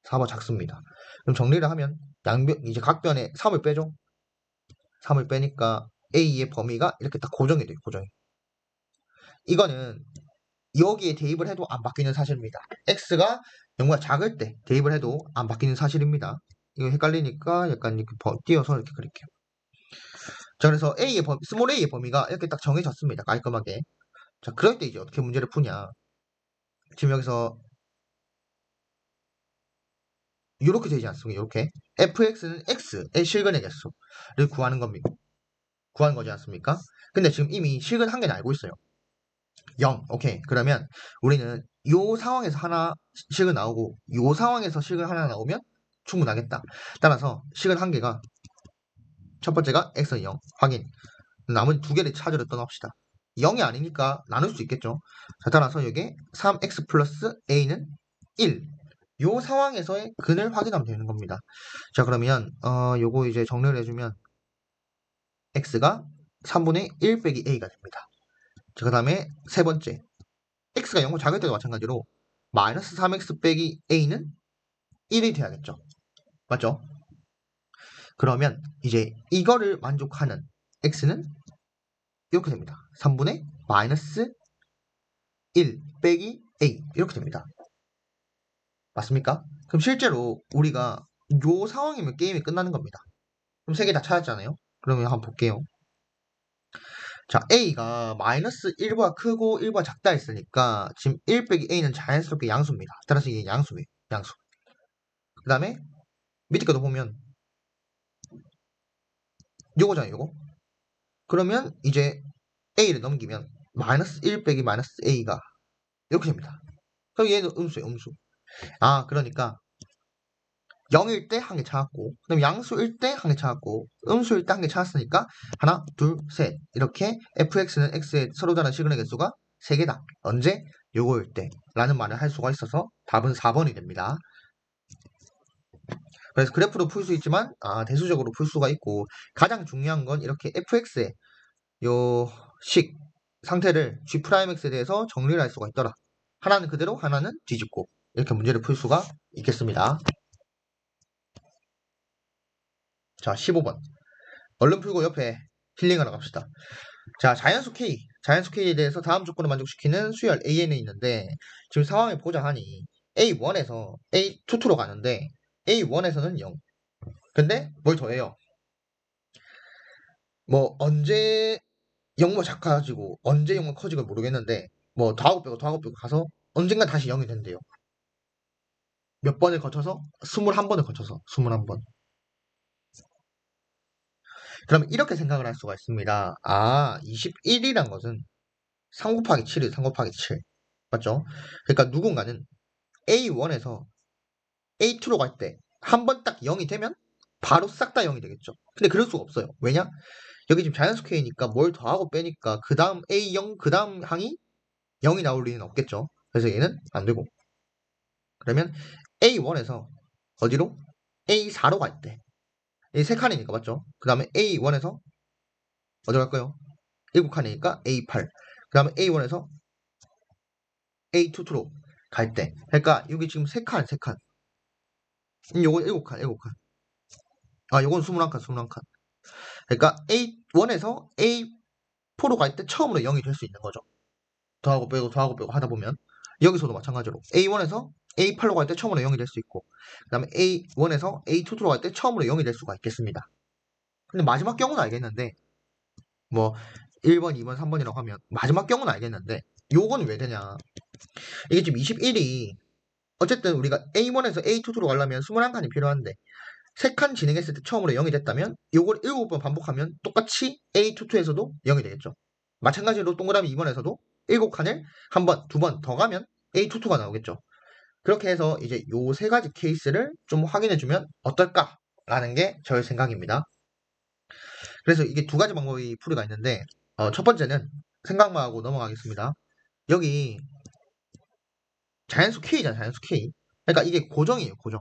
4보 작습니다. 그럼 정리를 하면 양변 이제 각변에 3을 빼죠. 3을 빼니까 a의 범위가 이렇게 딱 고정이 돼요. 고정이. 이거는 여기에 대입을 해도 안 바뀌는 사실입니다. x가 0보다 작을 때 대입을 해도 안 바뀌는 사실입니다. 이거 헷갈리니까 약간 이렇게 띄어서 이렇게 그릴게요. 자, 그래서 스몰 a의 범위가 이렇게 딱 정해졌습니다. 깔끔하게. 자, 그럴 때 이제 어떻게 문제를 푸냐. 지금 여기서 이렇게 되지 않습니까? 이렇게 fx는 x의 실근의 개수를 구하는 거지 않습니까? 근데 지금 이미 실근 한계는 알고 있어요. 0. 오케이. 그러면 우리는 요 상황에서 하나 실근 나오고 요 상황에서 실근 하나 나오면 충분하겠다. 따라서 실근 한계가 첫 번째가 x는 0 확인. 나머지 두 개를 찾으러 떠납시다. 0이 아니니까 나눌 수 있겠죠. 자, 따라서 여기 3x 플러스 a는 1. 요 상황에서의 근을 확인하면 되는 겁니다. 자, 그러면 요거 이제 정리를 해주면 x가 3분의 1 빼기 a가 됩니다. 자, 그 다음에 세 번째 x가 0을 작을 때도 마찬가지로 마이너스 3x 빼기 a는 1이 돼야겠죠. 맞죠? 그러면 이제 이거를 만족하는 x는 이렇게 됩니다. 3분의 마이너스 1 빼기 a 이렇게 됩니다. 맞습니까? 그럼 실제로 우리가 요 상황이면 게임이 끝나는 겁니다. 그럼 세 개 다 찾았잖아요. 그러면 한번 볼게요. 자, a가 마이너스 1보다 크고 1보다 작다 했으니까 지금 1 빼기 a는 자연스럽게 양수입니다. 따라서 이게 양수예요. 양수. 그 다음에 밑에 것도 보면 요거잖아요. 요거. 그러면 이제 a를 넘기면 마이너스 1 빼기 마이너스 a가 이렇게 됩니다. 그럼 얘는 음수예요. 음수. 아, 그러니까 0일 때 한 개 찾았고, 그다음 양수일 때 한 개 찾았고, 음수일 때 한 개 찾았으니까 하나, 둘, 셋 이렇게 fx는 x의 서로 다른 시그널 개수가 3개다. 언제? 요거일 때 라는 말을 할 수가 있어서 답은 4번이 됩니다. 그래서 그래프로 풀 수 있지만 대수적으로 풀 수가 있고 가장 중요한 건 이렇게 fx의 요 식 상태를 g'x에 대해서 정리를 할 수가 있더라. 하나는 그대로 하나는 뒤집고 이렇게 문제를 풀 수가 있겠습니다. 자, 15번. 얼른 풀고 옆에 힐링하러 갑시다. 자, 자연수 K에 대해서 다음 조건을 만족시키는 수열 AN이 있는데 지금 상황을 보자 하니 A1에서 A2로 가는데 A1에서는 0. 근데 뭘 더해요? 뭐 언제 0모 작아지고 언제 0모 커지고 모르겠는데 뭐 더하고 빼고 가서 언젠가 다시 0이 된대요. 몇 번을 거쳐서? 21번을 거쳐서 21번. 그러면 이렇게 생각을 할 수가 있습니다. 21이란 것은 3 곱하기 7이에요. 3 곱하기 7. 맞죠? 그러니까 누군가는 A1에서 A2로 갈 때 한 번 딱 0이 되면 바로 싹 다 0이 되겠죠. 근데 그럴 수가 없어요. 왜냐? 여기 지금 자연수 K니까 뭘 더하고 빼니까 그 다음 A0 그 다음 항이 0이 나올 리는 없겠죠. 그래서 얘는 안 되고. 그러면 A1에서 어디로? A4로 갈 때. 이 세 칸이니까 맞죠? 그 다음에 A1에서 어디 갈까요? 7칸이니까 A8. 그 다음에 A1에서 A2로 갈 때. 그러니까 여기 지금 3칸. 요거 7칸. 요건 21칸. 그러니까 A1에서 A4로 갈 때 처음으로 0이 될 수 있는 거죠. 더하고 빼고 하다 보면 여기서도 마찬가지로 A1에서 A8로 갈 때 처음으로 0이 될 수 있고 그 다음에 A1에서 A2로 갈 때 처음으로 0이 될 수가 있겠습니다. 근데 마지막 경우는 알겠는데 뭐 1번, 2번, 3번이라고 하면 마지막 경우는 알겠는데 요건 왜 되냐? 이게 지금 21이 어쨌든 우리가 A1에서 A2로 가려면 21칸이 필요한데 3칸 진행했을 때 처음으로 0이 됐다면 요걸 7번 반복하면 똑같이 A22에서도 0이 되겠죠. 마찬가지로 동그라미 2번에서도 7칸을 한 번, 두 번 더 가면 A22가 나오겠죠. 그렇게 해서 이제 요 세 가지 케이스를 좀 확인해주면 어떨까라는 게 저의 생각입니다. 그래서 이게 두 가지 방법이 풀이가 있는데 첫 번째는 생각만 하고 넘어가겠습니다. 여기 자연수 K잖아요. 자연수 K. 그러니까 이게 고정이에요. 고정.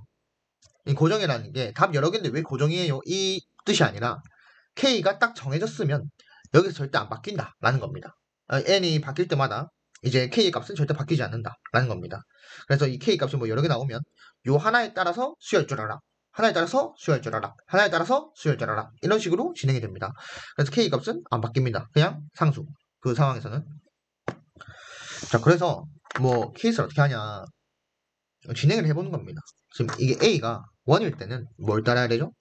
이 고정이라는 게 답 여러 개인데 왜 고정이에요? 이 뜻이 아니라 K가 딱 정해졌으면 여기서 절대 안 바뀐다라는 겁니다. n이 바뀔 때마다 이제 K의 값은 절대 바뀌지 않는다라는 겁니다. 그래서 이 K 값이 뭐 여러 개 나오면 요 하나에 따라서 수열 줄 알아. 하나에 따라서 수열 줄 알아. 하나에 따라서 수열 줄 알아. 이런 식으로 진행이 됩니다. 그래서 K 값은 안 바뀝니다. 그냥 상수. 그 상황에서는. 자, 그래서 뭐 케이스를 어떻게 하냐. 진행을 해보는 겁니다. 지금 이게 A가 1일 때는 뭘 따라야 되죠?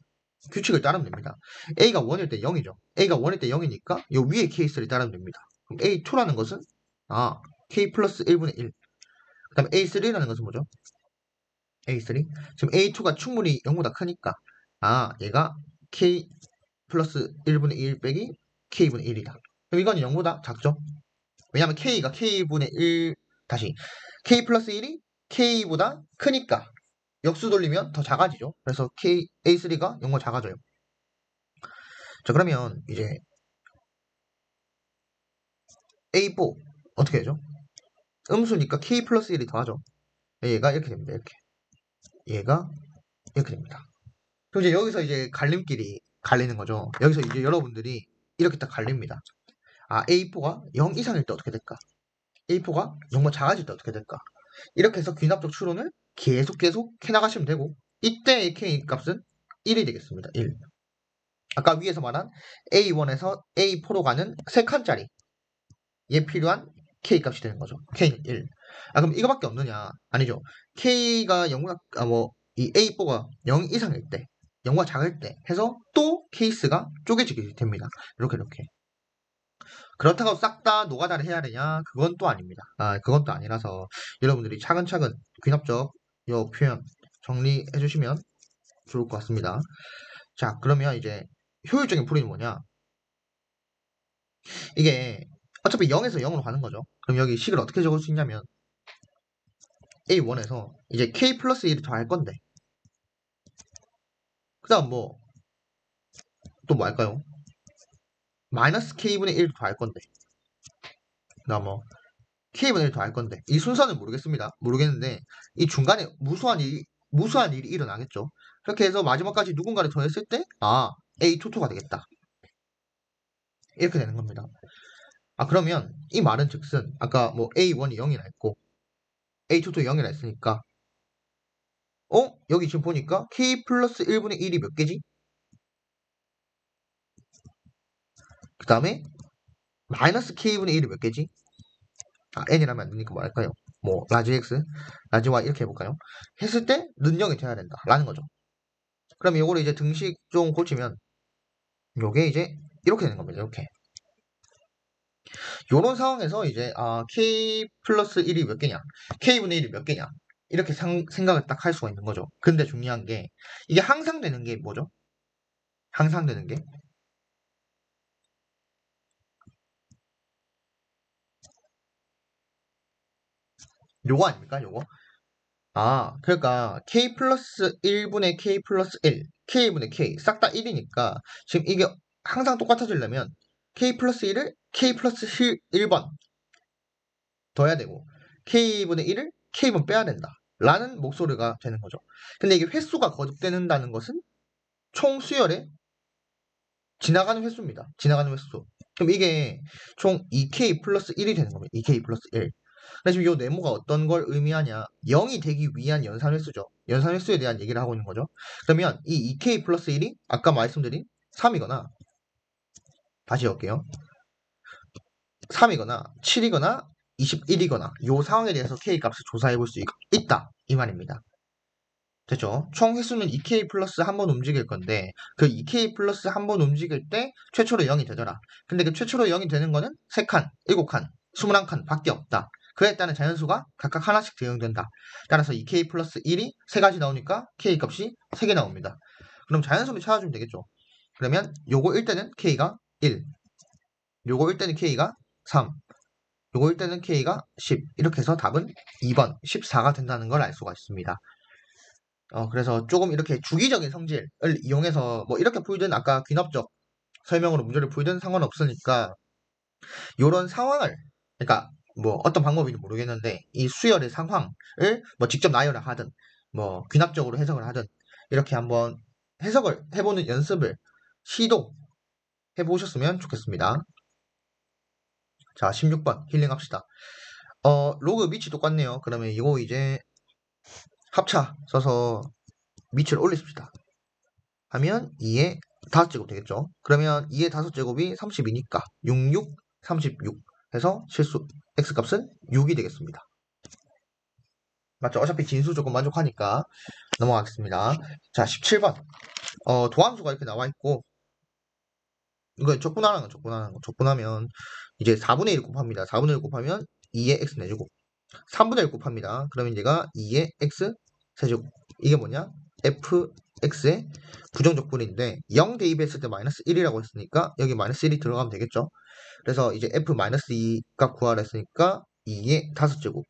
규칙을 따르면 됩니다. A가 1일 때 0이죠. A가 1일 때 0이니까 요 위에 케이스를 따르면 됩니다. 그럼 A2라는 것은 K 플러스 1분의 1. 그 다음에 A3라는 것은 뭐죠? A3. 지금 A2가 충분히 0보다 크니까 얘가 K 플러스 1분의 1 빼기 K분의 1이다. 그럼 이건 0보다 작죠? 왜냐면 K가 K분의 1 다시 K 플러스 1이 K보다 크니까 역수 돌리면 더 작아지죠. 그래서 A3가 0보다 작아져요. 자, 그러면 이제 A4 어떻게 되죠? 음수니까 K 플러스 1이 더하죠. 얘가 이렇게 됩니다. 이렇게. 얘가 이렇게 됩니다. 그럼 이제 여기서 이제 갈림길이 갈리는 거죠. 여기서 이제 여러분들이 이렇게 딱 갈립니다. A4가 0 이상일 때 어떻게 될까? A4가 0보다 작아질 때 어떻게 될까? 이렇게 해서 귀납적 추론을 계속 해나가시면 되고, 이때의 K 값은 1이 되겠습니다. 1. 아까 위에서 말한 A1에서 A4로 가는 3칸짜리 얘 필요한 K 값이 되는 거죠. K는 1. 그럼 이거밖에 없느냐? 아니죠. K가 0, 이 A4가 0 이상일 때, 0과 작을 때 해서 또 케이스가 쪼개지게 됩니다. 이렇게. 그렇다고 싹 다 노가다를 해야 되냐? 그건 또 아닙니다. 그건 또 아니라서 여러분들이 차근차근 귀납적 요 표현 정리해 주시면 좋을 것 같습니다. 자, 그러면 이제 효율적인 풀이는 뭐냐? 이게 어차피 0에서 0으로 가는 거죠. 그럼 여기 식을 어떻게 적을 수 있냐면 A1에서 이제 K 플러스 1을 더할 건데 그 다음 뭐 또 뭐 할까요? 마이너스 K분의 1도 더할 건데 그 다음 뭐 K분의 1 더할 건데 이 순서는 모르겠습니다. 모르겠는데 이 중간에 무수한 일이 일어나겠죠. 그렇게 해서 마지막까지 누군가를 더했을 때 A22가 되겠다. 이렇게 되는 겁니다. 그러면 이 말은 즉슨 아까 뭐 A1이 0이라 했고 A22도 0이라 했으니까 여기 지금 보니까 K 플러스 1분의 1이 몇 개지? 그 다음에 마이너스 K분의 1이 몇 개지? N이라면 안 되니까 뭐 할까요? 뭐 라지 X, 라지 Y 이렇게 해볼까요? 했을 때 능력이 돼야 된다 라는 거죠. 그럼 이거를 이제 등식 좀 고치면 요게 이제 이렇게 되는 겁니다. 이렇게. 요런 상황에서 이제 K 플러스 1이 몇 개냐? K분의 1이 몇 개냐? 이렇게 생각을 딱 할 수가 있는 거죠. 근데 중요한 게 이게 항상 되는 게 뭐죠? 항상 되는 게 요거 아닙니까? 요거? 그러니까 K 플러스 1분의 K 플러스 1, K분의 K 싹 다 1이니까 지금 이게 항상 똑같아지려면 K 플러스 1을 K 플러스 1번 더해야 되고 K분의 1을 K번 빼야 된다 라는 목소리가 되는 거죠. 근데 이게 횟수가 거듭되는다는 것은 총 수열의 지나가는 횟수입니다. 지나가는 횟수. 그럼 이게 총 2K 플러스 1이 되는 겁니다. 2K 플러스 1. 근데 지금 이 네모가 어떤 걸 의미하냐? 0이 되기 위한 연산 횟수죠. 연산 횟수에 대한 얘기를 하고 있는 거죠. 그러면 이 2K 플러스 1이 아까 말씀드린 3이거나 다시 할게요. 3이거나 7이거나 21이거나 이 상황에 대해서 K 값을 조사해 볼 수 있다. 이 말입니다. 됐죠? 총 횟수는 2K 플러스 한 번 움직일 건데 그 2K 플러스 한 번 움직일 때 최초로 0이 되더라. 근데 그 최초로 0이 되는 거는 3칸, 7칸, 21칸 밖에 없다. 그에 따른 자연수가 각각 하나씩 대응된다. 따라서 2K 플러스 1이 3가지 나오니까 K 값이 3개 나옵니다. 그럼 자연수를 찾아주면 되겠죠. 그러면 요거 1때는 K가 1, 요거 1때는 K가 3, 요거 1때는 K가 10 이렇게 해서 답은 2번 14가 된다는 걸 알 수가 있습니다. 그래서 조금 이렇게 주기적인 성질을 이용해서 뭐 이렇게 풀든 아까 귀납적 설명으로 문제를 풀든 상관없으니까 요런 상황을 그러니까 뭐 어떤 방법인지 모르겠는데 이 수열의 상황을 뭐 직접 나열을 하든 뭐 귀납적으로 해석을 하든 이렇게 한번 해석을 해보는 연습을 시도해 보셨으면 좋겠습니다. 자, 16번 힐링합시다. 로그 밑이 똑같네요. 그러면 이거 이제 합차 써서 밑을 올리십시다. 하면 2의 5제곱 되겠죠. 그러면 2의 5제곱이 32니까 66, 36 해서 실수 x값은 6이 되겠습니다. 맞죠? 어차피 진수 조금 만족하니까 넘어가겠습니다. 자, 17번. 도함수가 이렇게 나와 있고 이거 적분하는 거 적분하면 이제 4분의 1 곱합니다. 4분의 1 곱하면 2의 x 내주고 3분의 1 곱합니다. 그러면 얘가 2의 x 세제곱 이게 뭐냐? fx의 부정적분인데 0 대입했을 때 마이너스 1이라고 했으니까 여기 마이너스 1이 들어가면 되겠죠. 그래서 이제 f-2 값 구하라 했으니까 2의 5제곱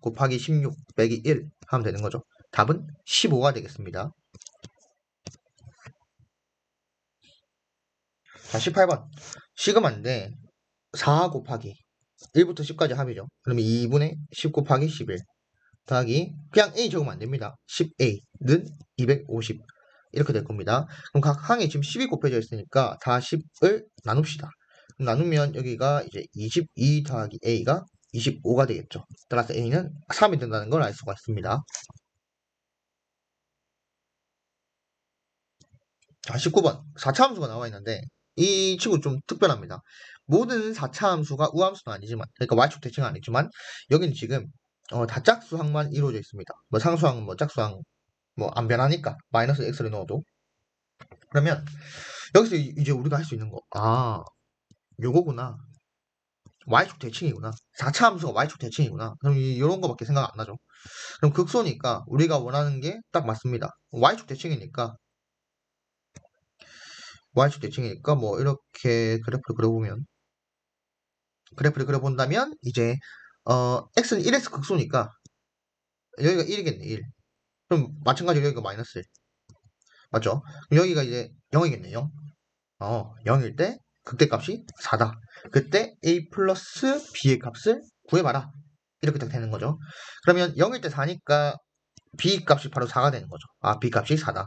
곱하기 16 빼기 1 하면 되는 거죠. 답은 15가 되겠습니다. 자, 18번. 시그마인데 4 곱하기 1부터 10까지 합이죠. 그러면 2분의 10 곱하기 11 더하기 그냥 a 적으면 안 됩니다. 10a는 250 이렇게 될 겁니다. 그럼 각 항에 지금 10이 곱해져 있으니까 다 10을 나눕시다. 나누면 여기가 이제 22 더하기 a가 25가 되겠죠. 따라서 a는 3이 된다는 걸 알 수가 있습니다. 자, 19번 4차 함수가 나와 있는데 이 친구 좀 특별합니다. 모든 4차 함수가 우함수는 아니지만, 그러니까 y축 대칭은 아니지만 여기는 지금 다짝수항만 이루어져 있습니다. 뭐 상수항, 뭐 짝수항 뭐 안 변하니까 마이너스 x를 넣어도. 그러면 여기서 이제 우리가 할 수 있는 거, 요거구나. y축 대칭이구나. 4차 함수가 y축 대칭이구나. 그럼 이런 거밖에 생각 안 나죠. 그럼 극소니까 우리가 원하는 게 딱 맞습니다. y축 대칭이니까 y축 대칭이니까 뭐 이렇게 그래프를 그려본다면 이제 x는 1x 극소니까 여기가 1이겠네. 1. 그럼 마찬가지로 여기가 마이너스 1 맞죠? 그럼 여기가 이제 0이겠네. 0. 0일 때 극대값이 4다. 그때 a 플러스 b의 값을 구해봐라. 이렇게 딱 되는 거죠. 그러면 0일 때 4니까 b 값이 바로 4가 되는 거죠. b 값이 4다.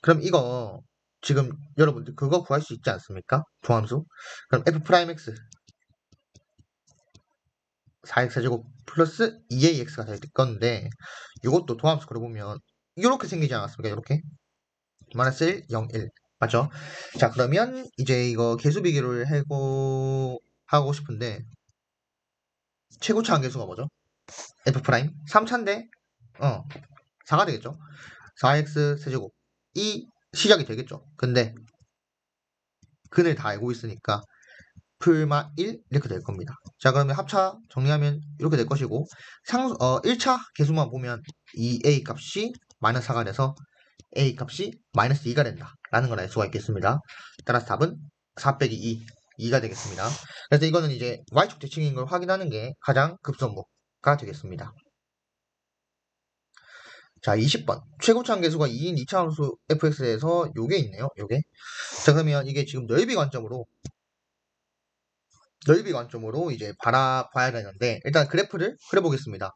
그럼 이거 지금 여러분들 그거 구할 수 있지 않습니까? 도함수. 그럼 f'x 4x제곱 플러스 2ax가 될 건데 이것도 도함수 그려보면 이렇게 생기지 않았습니까? 이렇게 마이너스 1, 0, 1 맞죠? 자, 그러면 이제 이거 개수 비교를 하고 싶은데 최고차 함계수가 뭐죠? f 프라임 3차인데 4가 되겠죠? 4x 세제곱 이 시작이 되겠죠? 근데 근을 다 알고 있으니까 풀마 1 이렇게 될 겁니다. 자, 그러면 합차 정리하면 이렇게 될 것이고 1차 계수만 보면 이 a 값이 마이너스 4가 돼서 a 값이 마이너스 2가 된다 라는 걸 알 수가 있겠습니다. 따라서 답은 4 빼기 2가 되겠습니다. 그래서 이거는 이제 y축 대칭인 걸 확인하는 게 가장 급선무가 되겠습니다. 자, 20번 최고차 함계수가 2인 2차 함수 fx에서 요게 있네요. 요게. 자, 그러면 이게 지금 넓이 관점으로 이제 바라봐야 되는데 일단 그래프를 그려보겠습니다.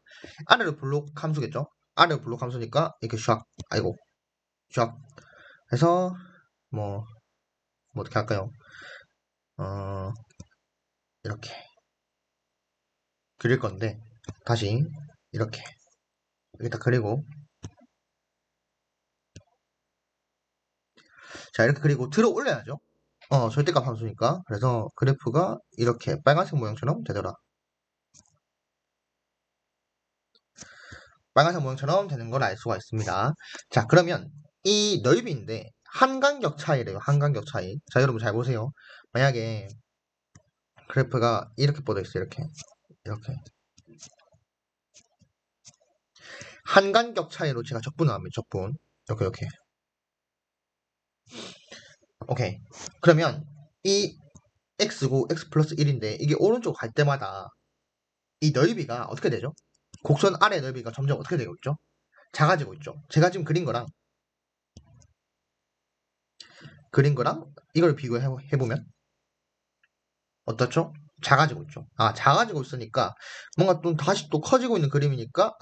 아래로 블록 함수겠죠? 아래로 블록 함수니까 이렇게 샥 해서 뭐 어떻게 할까요? 이렇게 그릴 건데 다시 이렇게 여기다 그리고 자, 이렇게 그리고 들어 올려야죠. 절대값 함수니까. 그래서 그래프가 이렇게 빨간색 모양처럼 되더라. 빨간색 모양처럼 되는 걸 알 수가 있습니다. 자, 그러면 이 넓이인데 한간격 차이래요. 한간격 차이. 자, 여러분 잘 보세요. 만약에 그래프가 이렇게 뻗어 있어요. 이렇게 한간격 차이로 제가 적분을 합니다. 적분 이렇게 오케이. 그러면 이 x고 x 플러스 1인데 이게 오른쪽 갈 때마다 이 넓이가 어떻게 되죠? 곡선 아래 넓이가 점점 어떻게 되고 있죠? 작아지고 있죠. 제가 지금 그린 거랑 이걸 비교해보면 어떻죠? 작아지고 있죠. 작아지고 있으니까 뭔가 또 다시 또 커지고 있는 그림이니까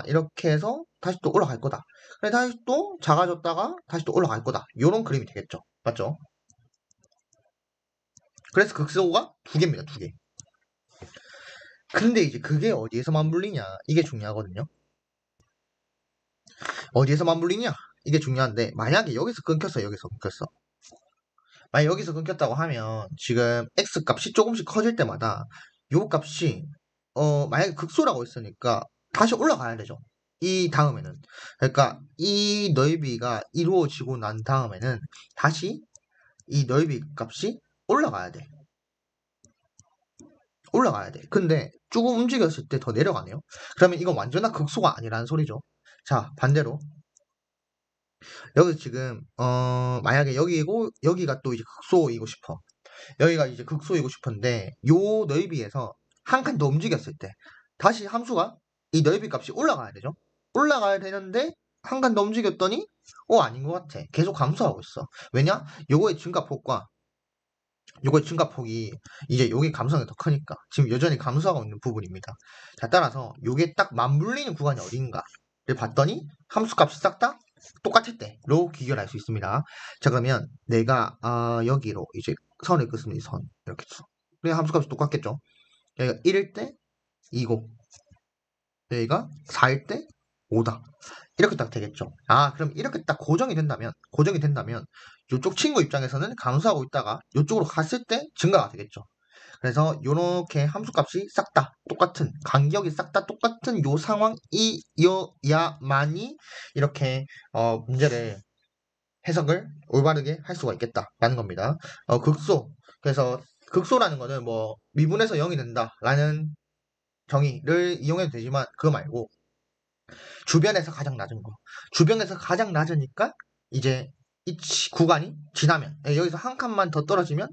이렇게 해서 다시 또 올라갈 거다. 그래 다시 또 작아졌다가 다시 또 올라갈 거다. 이런 그림이 되겠죠. 맞죠? 그래서 극소가 두 개입니다. 두 개. 근데 이제 그게 어디에서 맞물리냐 이게 중요하거든요. 어디에서 맞물리냐 이게 중요한데 만약에 여기서 끊겼어. 만약 여기서 끊겼다고 하면 지금 x 값이 조금씩 커질 때마다 요 값이 만약에 극소라고 했으니까 다시 올라가야 되죠. 이 다음에는 그러니까 이 넓이가 이루어지고 난 다음에는 다시 이 넓이 값이 올라가야 돼. 근데 조금 움직였을 때 더 내려가네요. 그러면 이건 완전한 극소가 아니라는 소리죠. 자, 반대로 여기 지금 만약에 여기가 또 이제 극소이고 싶어. 여기가 이제 극소이고 싶은데 요 넓이에서 한 칸 더 움직였을 때 다시 함수가 이 넓이 값이 올라가야 되죠. 올라가야 되는데 한 칸 더 움직였더니 아닌 것 같아. 계속 감소하고 있어. 왜냐? 요거의 증가폭과 요거의 증가폭이 이제 요게 감소성이 더 크니까 지금 여전히 감소하고 있는 부분입니다. 자, 따라서 요게 딱 맞물리는 구간이 어딘가를 봤더니 함수 값이 싹 다 똑같을 때로 귀결할 수 있습니다. 자, 그러면 내가 여기로 이제 선을 긋으면 이 선 이렇게 쳐. 그래 함수 값이 똑같겠죠. 여기가 1일 때 2고 여기가 4일 때 5다. 이렇게 딱 되겠죠. 그럼 이렇게 딱 고정이 된다면 이쪽 친구 입장에서는 감소하고 있다가 이쪽으로 갔을 때 증가가 되겠죠. 그래서 이렇게 함수값이 싹 다 똑같은 간격이 싹 다 똑같은 요 상황이어야만이 이렇게 문제를 해석을 올바르게 할 수가 있겠다라는 겁니다. 극소. 그래서 극소라는 거는 뭐 미분에서 0이 된다라는 정의를 이용해도 되지만 그거 말고 주변에서 가장 낮은 거. 주변에서 가장 낮으니까 이제 이 구간이 지나면 여기서 한 칸만 더 떨어지면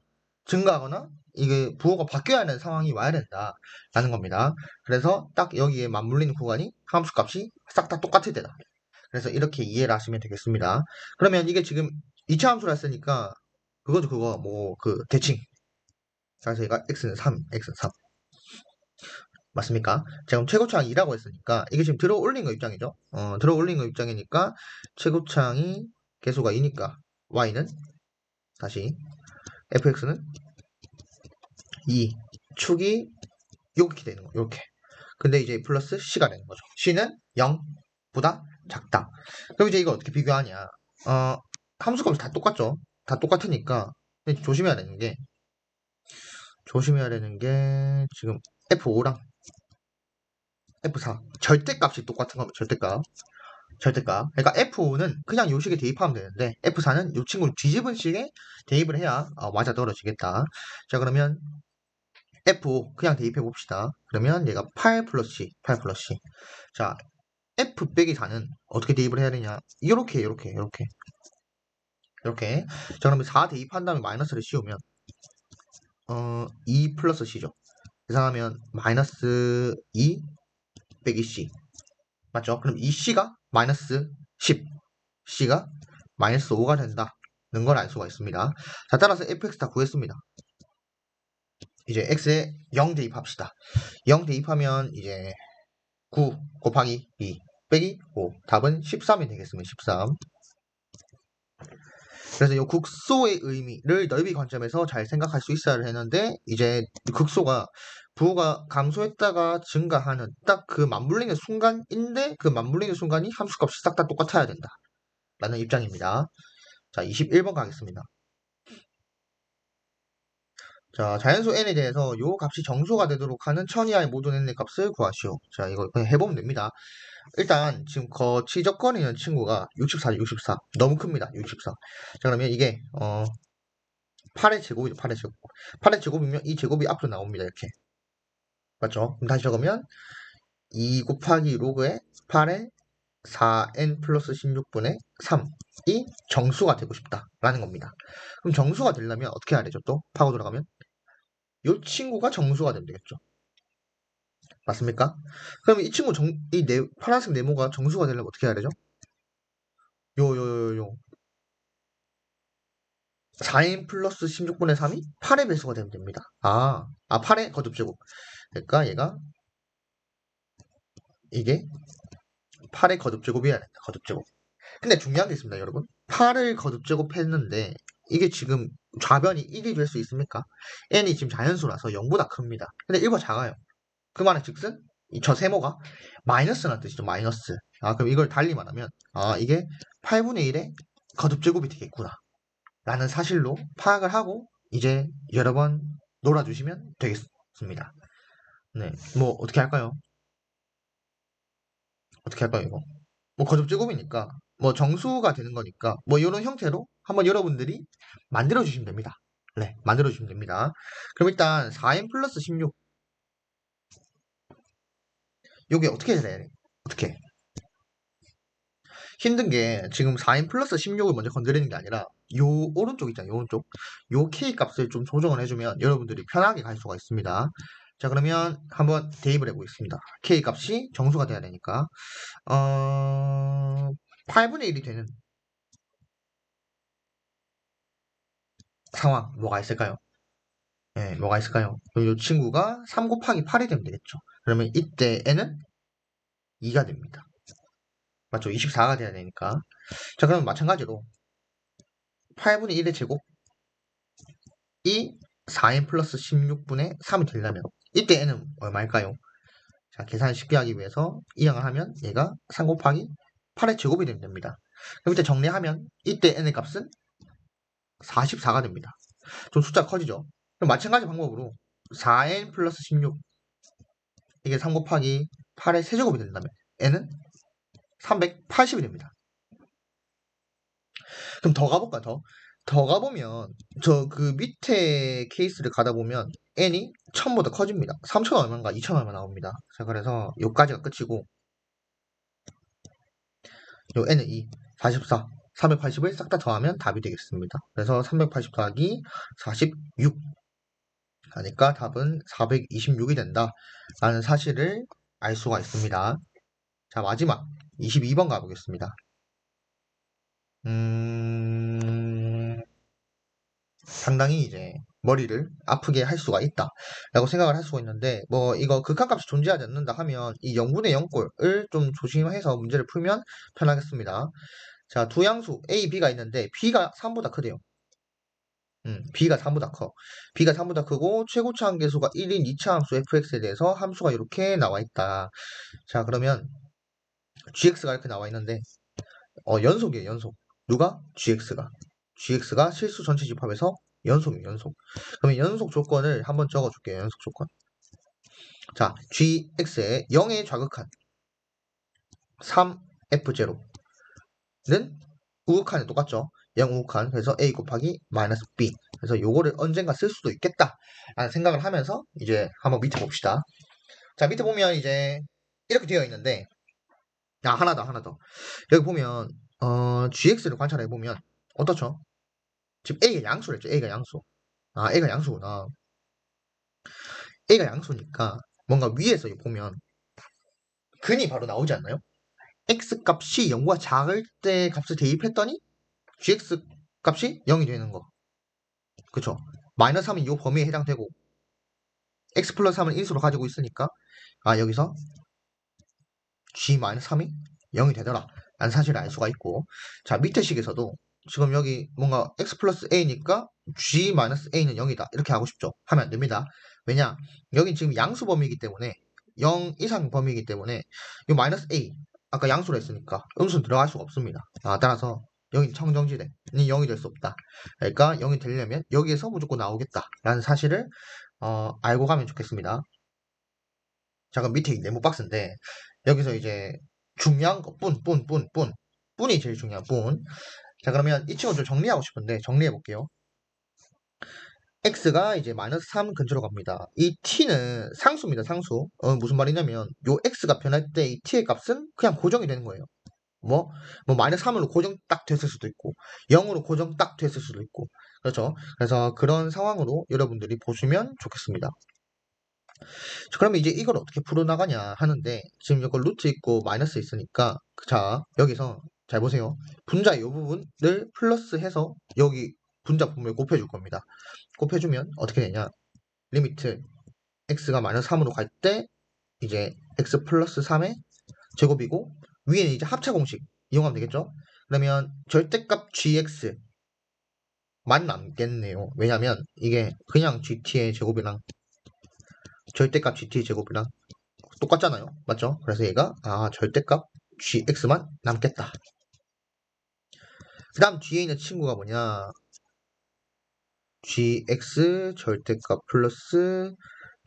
증가하거나 이게 부호가 바뀌어야 하는 상황이 와야 된다라는 겁니다. 그래서 딱 여기에 맞물리는 구간이 함수 값이 싹 다 똑같을 때다. 그래서 이렇게 이해를 하시면 되겠습니다. 그러면 이게 지금 2차 함수라 했으니까 그거죠 그거 뭐 그 대칭. 그래서 얘가 x는 3, x는 3. 맞습니까? 지금 최고창 2라고 했으니까 이게 지금 들어 올린 거 입장이죠. 들어 올린 거 입장이니까 최고창이 개수가 2니까 y는 다시 fx는 2 축이 이렇게 되는 거 이렇게. 근데 이제 플러스 c가 되는 거죠. c는 0보다 작다. 그럼 이제 이거 어떻게 비교하냐? 함수값이 다 똑같죠. 다 똑같으니까 조심해야 되는 게 지금 f5랑 F4 절대값이 똑같은 겁니다. 절대값. 그러니까 F5는 그냥 요 식에 대입하면 되는데 F4는 요 친구를 뒤집은 식에 대입을 해야 맞아 떨어지겠다. 자, 그러면 F5 그냥 대입해 봅시다. 그러면 얘가 8 플러스 C. 자, F 빼기 4는 어떻게 대입을 해야 되냐? 이렇게. 자, 그러면 4 대입한 다음에 마이너스를 씌우면 2 플러스 C죠. 계산하면 마이너스 2 빼기 C. 맞죠? 그럼 이 C가 마이너스 10, C가 마이너스 5가 된다는 걸 알 수가 있습니다. 자, 따라서 fx 다 구했습니다. 이제 x에 0 대입합시다. 0 대입하면 이제 9 곱하기 2 빼기 5 답은 13이 되겠습니다. 13. 그래서 이 극소의 의미를 넓이 관점에서 잘 생각할 수 있어야 했는데 이제 극소가 부호가 감소했다가 증가하는 딱 그 맞물리는 순간인데 그 맞물리는 순간이 함수값이 싹 다 똑같아야 된다 라는 입장입니다. 자, 21번 가겠습니다. 자, 자연수 n에 대해서 요 값이 정수가 되도록 하는 천 이하의 모든 n의 값을 구하시오. 자, 이거 그냥 해보면 됩니다. 일단 지금 거치적거리는 친구가 64 너무 큽니다. 64. 자, 그러면 이게 8의 제곱이죠. 8의 제곱. 8의 제곱이면 이 제곱이 앞으로 나옵니다. 이렇게. 맞죠? 그럼 다시 적으면 2 곱하기 로그의 8의 4n 플러스 16분의 3이 정수가 되고 싶다라는 겁니다. 그럼 정수가 되려면 어떻게 해야 되죠? 또 파고 들어가면 이 친구가 정수가 되면 되겠죠. 맞습니까? 그럼 이 친구 파란색 네모가 정수가 되려면 어떻게 해야 되죠? 요 4n 플러스 16분의 3이 8의 배수가 되면 됩니다. 8의 거듭제곱. 그러니까 얘가 이게 8의 거듭제곱이어야 된다. 거듭제곱. 근데 중요한 게 있습니다, 여러분. 8을 거듭제곱했는데 이게 지금 좌변이 1이 될 수 있습니까? n이 지금 자연수라서 0보다 큽니다. 근데 1보다 작아요. 그 말은 즉슨 저 세모가 마이너스라는 뜻이죠. 마이너스. 그럼 이걸 달리 말하면 이게 8분의 1의 거듭제곱이 되겠구나 라는 사실로 파악을 하고 이제 여러 번 놀아주시면 되겠습니다. 네, 뭐 어떻게 할까요? 이거? 뭐 거듭제곱이니까 뭐 정수가 되는 거니까 뭐 이런 형태로 한번 여러분들이 만들어 주시면 됩니다. 네, 만들어 주시면 됩니다. 그럼 일단 4n 플러스 16 요게 어떻게 해야 돼? 어떻게? 힘든 게 지금 4n 플러스 16을 먼저 건드리는 게 아니라 요 오른쪽 있잖아요. 요 오른쪽. 요 k 값을 좀 조정을 해주면 여러분들이 편하게 갈 수가 있습니다. 자, 그러면 한번 대입을 해보겠습니다. k 값이 정수가 돼야 되니까 8분의 1이 되는 상황 뭐가 있을까요? 네, 뭐가 있을까요? 그럼 이 친구가 3 곱하기 8이 되면 되겠죠. 그러면 이때 n은 2가 됩니다. 맞죠? 24가 돼야 되니까. 자, 그럼 마찬가지로 8분의 1의 제곱 이 4n 플러스 16분의 3이 되려면 이때 n은 얼마일까요? 자, 계산을 쉽게 하기 위해서 이항을 하면 얘가 3 곱하기 8의 제곱이 되면 됩니다. 그럼 이때 정리하면 이때 n의 값은 44가 됩니다. 좀 숫자가 커지죠? 그럼 마찬가지 방법으로 4n 플러스 16 이게 3 곱하기 8의 세제곱이 된다면 n은 380이 됩니다. 그럼 더 가볼까 더 가보면 저 그 밑에 케이스를 가다 보면 n이 1000보다 커집니다. 3000 얼마인가 2000 얼마 나옵니다. 자, 그래서 요까지가 끝이고 요 n은 2, 44, 380을 싹 다 더하면 답이 되겠습니다. 그래서 380 더하기 46 하니까 답은 426이 된다 라는 사실을 알 수가 있습니다. 자, 마지막 22번 가보겠습니다. 상당히 이제 머리를 아프게 할 수가 있다 라고 생각을 할 수가 있는데 뭐 이거 극한값이 존재하지 않는다 하면 이 0분의 0꼴을 좀 조심해서 문제를 풀면 편하겠습니다. 자, 두 양수 A, B가 있는데 B가 3보다 크대요. B가 3보다 커. B가 3보다 크고 최고차 함계수가 1인 2차 함수 fx에 대해서 함수가 이렇게 나와 있다. 자, 그러면 gx가 이렇게 나와 있는데 연속이에요, 연속. 누가? gx가 실수 전체 집합에서 연속이에요, 연속. 그러면 연속 조건을 한번 적어줄게요, 연속 조건. 자, gx의 0의 좌극한 3f0는 우극한에 똑같죠? 0 우극한. 그래서 a 곱하기 마이너스 b. 그래서 요거를 언젠가 쓸 수도 있겠다 라는 생각을 하면서 이제 한번 밑에 봅시다. 자, 밑에 보면 이제 이렇게 되어 있는데 하나 더. 여기 보면 gx를 관찰해 보면 어떻죠? 지금 a가 양수를 했죠. a가 양수. a가 양수구나. a가 양수니까 뭔가 위에서 보면 근이 바로 나오지 않나요? x 값이 0보다 작을 때 값을 대입했더니 gx 값이 0이 되는 거. 그쵸? 마이너스 3은 이 범위에 해당되고 x 플러스 3을 인수로 가지고 있으니까 여기서 g-3이 0이 되더라 라는 사실을 알 수가 있고, 자, 밑에 식에서도 지금 여기 뭔가 x 플러스 a니까 g-a는 0이다 이렇게 하고 싶죠? 하면 안 됩니다. 왜냐? 여긴 지금 양수 범위이기 때문에 0 이상 범위이기 때문에 이 마이너스 a 아까 양수로 했으니까 음수는 들어갈 수가 없습니다. 따라서 여기 청정지대 0이 될 수 없다. 그러니까 0이 되려면 여기에서 무조건 나오겠다 라는 사실을 알고 가면 좋겠습니다. 자, 그럼 밑에 네모 박스인데 여기서 이제 중요한 거 뿐이 제일 중요한 뿐. 자, 그러면 이 친구 좀 정리하고 싶은데 정리해 볼게요. x가 이제 마이너스 3 근처로 갑니다. 이 t는 상수입니다, 상수. 무슨 말이냐면 요 x가 변할 때 이 t의 값은 그냥 고정이 되는 거예요. 뭐 마이너스 3으로 고정 딱 됐을 수도 있고 0으로 고정 딱 됐을 수도 있고, 그렇죠? 그래서 그런 상황으로 여러분들이 보시면 좋겠습니다. 자, 그러면 이제 이걸 어떻게 풀어나가냐 하는데 지금 이거 루트 있고 마이너스 있으니까 자, 여기서 잘 보세요. 분자 이 부분을 플러스해서 여기 분자 부분을 곱해줄 겁니다. 곱해주면 어떻게 되냐? 리미트 x가 마이너스 3으로 갈 때 이제 x 플러스 3의 제곱이고 위에는 이제 합차 공식 이용하면 되겠죠? 그러면 절대값 gx만 남겠네요. 왜냐면 이게 그냥 gt의 제곱이랑 절대값 gt의 제곱이랑 똑같잖아요. 맞죠? 그래서 얘가 절대값 gx만 남겠다. 그 다음 뒤에 있는 친구가 뭐냐? gx 절대값 플러스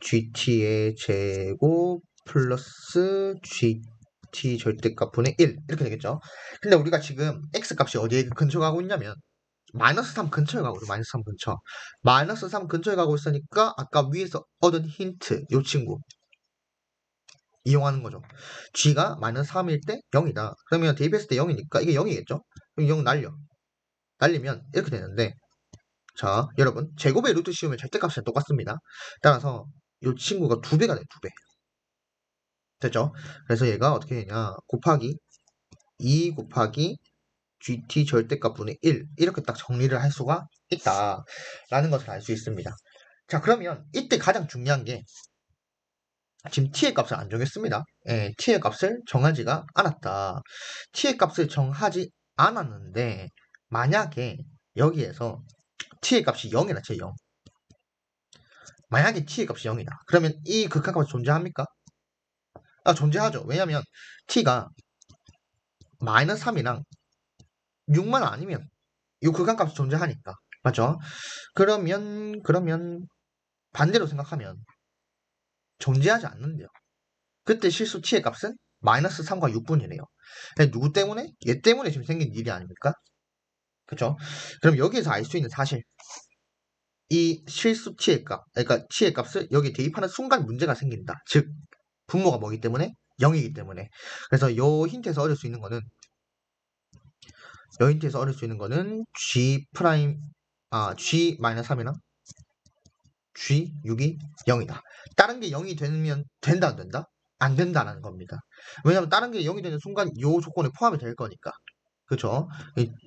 gt의 제곱 플러스 gt 절대값 분의 1 이렇게 되겠죠. 근데 우리가 지금 x 값이 어디에 근처 가고 있냐면 마이너스 3 근처에 가고 있어. 마이너스 3 근처. 마이너스 3 근처에 가고 있으니까 아까 위에서 얻은 힌트 요 친구 이용하는 거죠. g가 마이너스 3일 때 0이다. 그러면 대입했을 때 0이니까 이게 0이겠죠? 그럼 0 날리면 이렇게 되는데, 자, 여러분, 제곱의 루트 씌우면 절대값이랑 똑같습니다. 따라서 이 친구가 2배가 돼, 2배. 됐죠? 그래서 얘가 어떻게 되냐, 곱하기 2 곱하기 gt 절대값분의 1 이렇게 딱 정리를 할 수가 있다 라는 것을 알 수 있습니다. 자, 그러면 이때 가장 중요한 게 지금 t의 값을 안 정했습니다. 예, t의 값을 정하지가 않았다. t의 값을 정하지 않았는데 만약에 여기에서 t의 값이 0이라 쳐요. 0. 만약에 t의 값이 0이다. 그러면 이 극한값이 존재합니까? 존재하죠. 왜냐면 t가 마이너스 3이랑 6만 아니면 이 극한값이 존재하니까. 맞죠? 그러면 반대로 생각하면 존재하지 않는데요. 그때 실수 t의 값은 마이너스 3과 6분이래요. 누구 때문에? 얘 때문에 지금 생긴 일이 아닙니까? 그쵸? 그럼 여기에서 알 수 있는 사실, 이 실수 t의 값, 그러니까 t의 값을 여기 대입하는 순간 문제가 생긴다. 즉 분모가 뭐기 때문에? 0이기 때문에. 그래서 요 힌트에서 얻을 수 있는 거는 g 프라임 g-3이랑 g6이 0이다. 다른 게 0이 되면 된다 안 된다? 안 된다라는 겁니다. 왜냐면 다른 게 0이 되는 순간 요 조건에 포함이 될 거니까. 그쵸?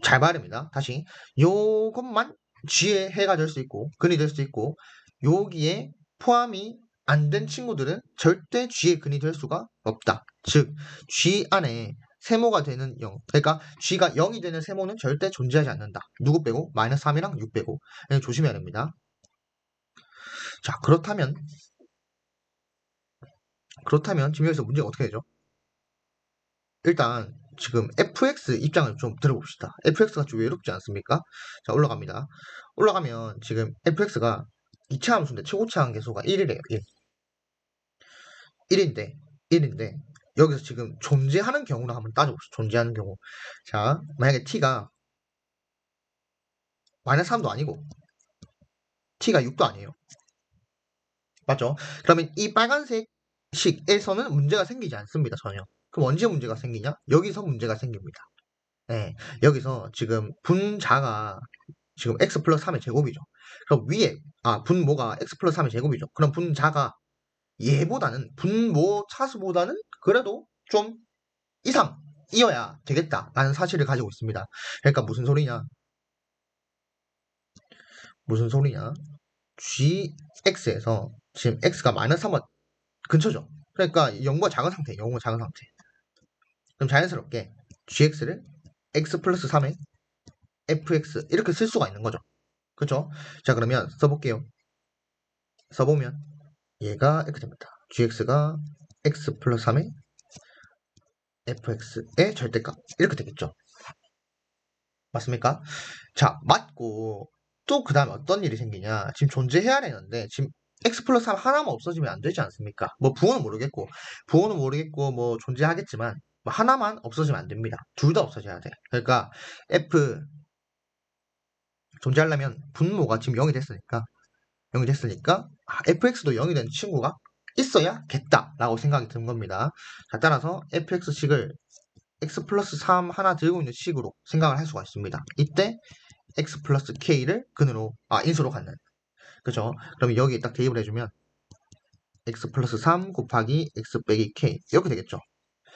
잘 말입니다. 다시 요것만 g의 해가 될 수 있고 근이 될 수 있고, 여기에 포함이 안 된 친구들은 절대 g의 근이 될 수가 없다. 즉 g 안에 세모가 되는 0, 그러니까 g가 0이 되는 세모는 절대 존재하지 않는다. 누구 빼고? 마이너스 3이랑 6 빼고. 조심해야 됩니다. 자, 그렇다면 지금 여기서 문제가 어떻게 되죠? 일단 지금 fx 입장을 좀 들어봅시다. fx가 좀 외롭지 않습니까? 자, 올라갑니다. 올라가면 지금 fx가 2차 함수인데 최고차 함계수가 1이래요. 1인데 여기서 지금 존재하는 경우로 한번 따져봅시다. 존재하는 경우. 자, 만약에 t가 마이너스 3도 아니고 t가 6도 아니에요. 맞죠? 그러면 이 빨간색 식에서는 문제가 생기지 않습니다. 전혀. 그럼 언제 문제가 생기냐? 여기서 문제가 생깁니다. 네, 여기서 지금 분자가 지금 x 플러스 3의 제곱이죠. 그럼 위에 분모가 x 플러스 3의 제곱이죠. 그럼 분자가 얘보다는 분모 차수보다는 그래도 좀 이상이어야 되겠다라는 사실을 가지고 있습니다. 그러니까 무슨 소리냐? gx에서 지금 x가 마이너스 3번 근처죠. 그러니까 0과 작은 상태, 0과 작은 상태. 그럼 자연스럽게 gx를 x 플러스 3의 fx 이렇게 쓸 수가 있는 거죠. 그쵸? 자, 그러면 써볼게요. 써보면 얘가 이렇게 됩니다. gx가 x 플러스 3의 fx의 절대값 이렇게 되겠죠. 맞습니까? 자, 맞고 또 그 다음에 어떤 일이 생기냐, 지금 존재해야 되는데 지금 x 플러스 3 하나만 없어지면 안 되지 않습니까? 뭐 부호는 모르겠고 뭐 존재하겠지만 뭐 하나만 없어지면 안 됩니다. 둘 다 없어져야 돼. 그러니까 f 존재하려면 분모가 지금 0이 됐으니까 fx도 0이 된 친구가 있어야겠다라고 생각이 든 겁니다. 자, 따라서 fx식을 x 플러스 3 하나 들고 있는 식으로 생각을 할 수가 있습니다. 이때 x 플러스 k를 인수로 갖는. 그죠? 그럼 여기에 딱 대입을 해주면 x 플러스 3 곱하기 x 빼기 k 이렇게 되겠죠.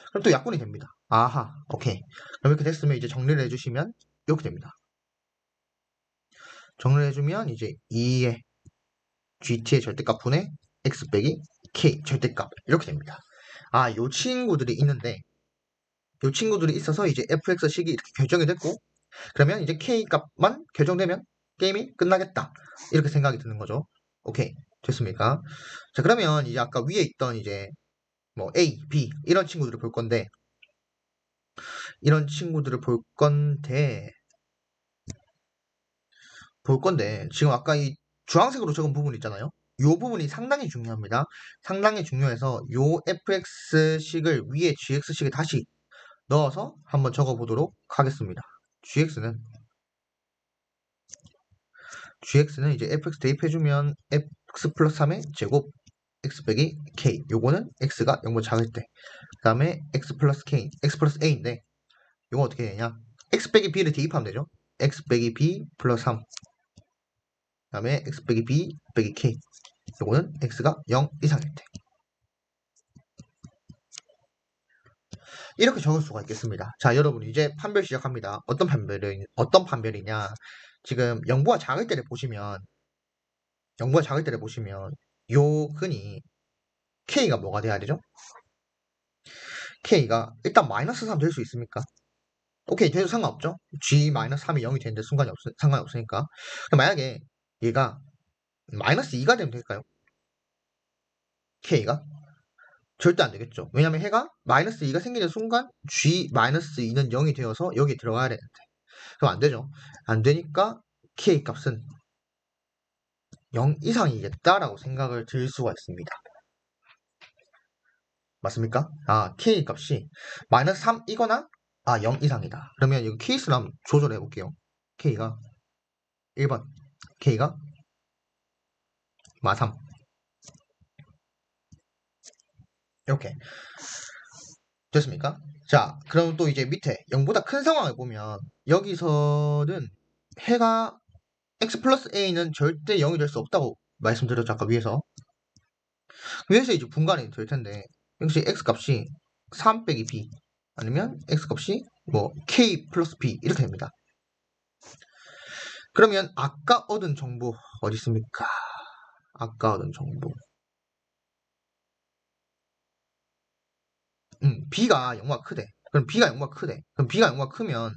그럼 또 약분이 됩니다. 아하, 오케이. 그럼 이렇게 됐으면 이제 정리를 해주시면 이렇게 됩니다. 정리를 해주면 이제 2의 gt의 절대값 분의 x 빼기 k 절대값 이렇게 됩니다. 요 친구들이 있는데 요 친구들이 있어서 이제 fx식이 이렇게 결정이 됐고, 그러면 이제 k 값만 결정되면 게임이 끝나겠다 이렇게 생각이 드는 거죠. 오케이, 됐습니까? 자, 그러면 이제 아까 위에 있던 이제 뭐 a, b 이런 친구들을 볼 건데 지금 아까 이 주황색으로 적은 부분 있잖아요. 이 부분이 상당히 중요합니다. 상당히 중요해서 요 fx식을 위에 gx식에 다시 넣어서 한번 적어보도록 하겠습니다. gx는 이제 fx 대입해주면 x 플러스 3의 제곱 x 빼기 k. 요거는 x가 0보다 작을 때. 그 다음에 x 플러스 k, x 플러스 a인데 요거 어떻게 되냐? x 빼기 b를 대입하면 되죠. x 빼기 b 플러스 3. 그 다음에 x 빼기 b 빼기 k. 요거는 x가 0 이상일 때. 이렇게 적을 수가 있겠습니다. 자, 여러분 이제 판별 시작합니다. 어떤 판별이냐? 지금 0보다 작을 때를 보시면 요 근이 k가 뭐가 돼야 되죠? k가 일단 마이너스 3 될 수 있습니까? 오케이, 돼도 상관없죠? g-3이 0이 되는데 상관이 없으니까. 만약에 얘가 마이너스 2가 되면 될까요? k가? 절대 안 되겠죠. 왜냐면 해가 마이너스 2가 생기는 순간 g-2는 0이 되어서 여기 들어가야 되는데. 그럼 안 되죠. 안 되니까 k 값은 0 이상이겠다라고 생각을 들 수가 있습니다. 맞습니까? k 값이 마이너스 3이거나 0 이상이다. 그러면 이거 케이스를 한번 조절해 볼게요. k가 1번, k가 마3 이렇게 됐습니까? 자, 그럼 또 이제 밑에 0보다 큰 상황을 보면 여기서는 해가 x 플러스 a는 절대 0이 될 수 없다고 말씀드렸죠. 아까 위에서 이제 분간이 될 텐데 역시 x 값이 3 빼기 b 아니면 x 값이 뭐 k 플러스 b 이렇게 됩니다. 그러면 아까 얻은 정보 어디 있습니까? 아까 얻은 정보 b가 0보다 크대. 그럼 b가 0보다 크대. 그럼 b가 0보다 크면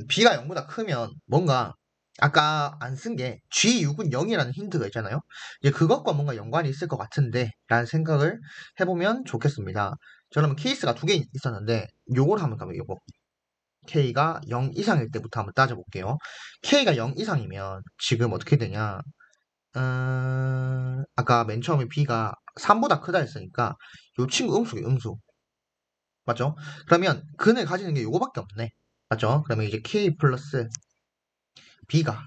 b가 0보다 크면 뭔가 아까 안 쓴 게 G6은 0이라는 힌트가 있잖아요. 이제 그것과 뭔가 연관이 있을 것 같은데 라는 생각을 해보면 좋겠습니다. 저는 케이스가 두 개 있었는데 요걸 한번 가면 요거 K가 0 이상일 때부터 한번 따져볼게요. K가 0 이상이면 지금 어떻게 되냐? 아까 맨 처음에 B가 3보다 크다 했으니까 요 친구 음수예요, 음수. 맞죠? 그러면 근을 가지는 게 요거밖에 없네. 맞죠? 그러면 이제 K 플러스 B가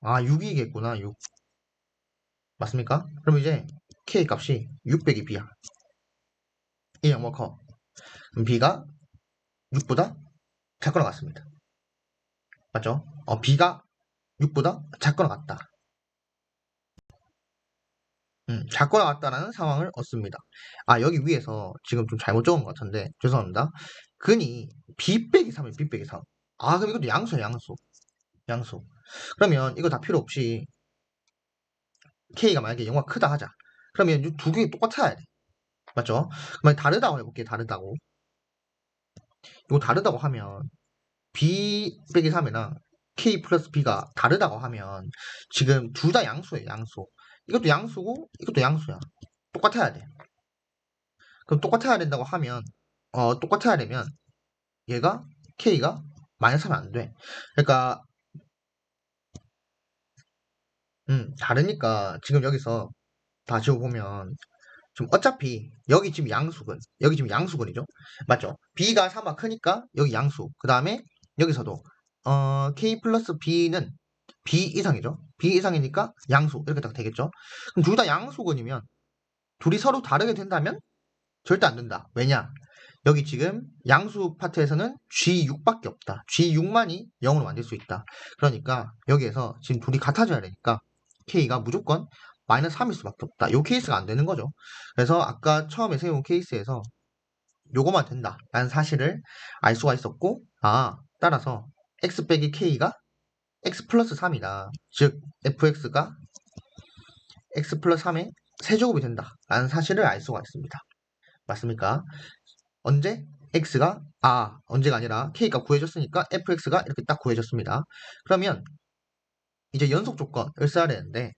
6이겠구나. 6 맞습니까? 그럼 이제 K 값이 600이 B야. 이 영모 커. 그럼 B가 6보다 작거나 같습니다. 맞죠? B가 6보다 작거나 같다. 작거나 같다라는 상황을 얻습니다. 여기 위에서 지금 좀 잘못 적은 것 같은데 죄송합니다. 근이 B 빼기 3이에요. B 빼기 3. 그럼 이것도 양수야, 양수. 그러면 이거 다 필요 없이 K가 만약에 0가 크다 하자. 그러면 이 두 개 똑같아야 돼. 맞죠? 그러면 다르다고 해볼게요. 다르다고. 이거 다르다고 하면 B 빼기 3이랑 K 플러스 B가 다르다고 하면 지금 둘 다 양수예요. 양수. 이것도 양수고 이것도 양수야. 똑같아야 돼. 그럼 똑같아야 된다고 하면 똑같아야 되면 얘가 K가 마이너스 하면 안 돼. 그러니까 다르니까 지금 여기서 다 지워보면 지금 어차피 여기 지금 양수근이죠. 맞죠? B가 3가 크니까 여기 양수. 그 다음에 여기서도 K 플러스 B는 B 이상이죠. B 이상이니까 양수 이렇게 딱 되겠죠. 그럼 둘 다 양수근이면 둘이 서로 다르게 된다면 절대 안 된다. 왜냐? 여기 지금 양수 파트에서는 G6밖에 없다. G6만이 0으로 만들 수 있다. 그러니까 여기에서 지금 둘이 같아져야 되니까 K가 무조건 마이너스 3일 수밖에 없다. 요 케이스가 안 되는 거죠. 그래서 아까 처음에 세운 케이스에서 요거만 된다 라는 사실을 알 수가 있었고 따라서 x 빼기 k가 x 플러스 3이다. 즉 fx가 x 플러스 3의 세제곱이 된다 라는 사실을 알 수가 있습니다. 맞습니까? 언제? x가 언제가 아니라 k가 구해졌으니까 fx가 이렇게 딱 구해졌습니다. 그러면 이제 연속 조건을 써야 되는데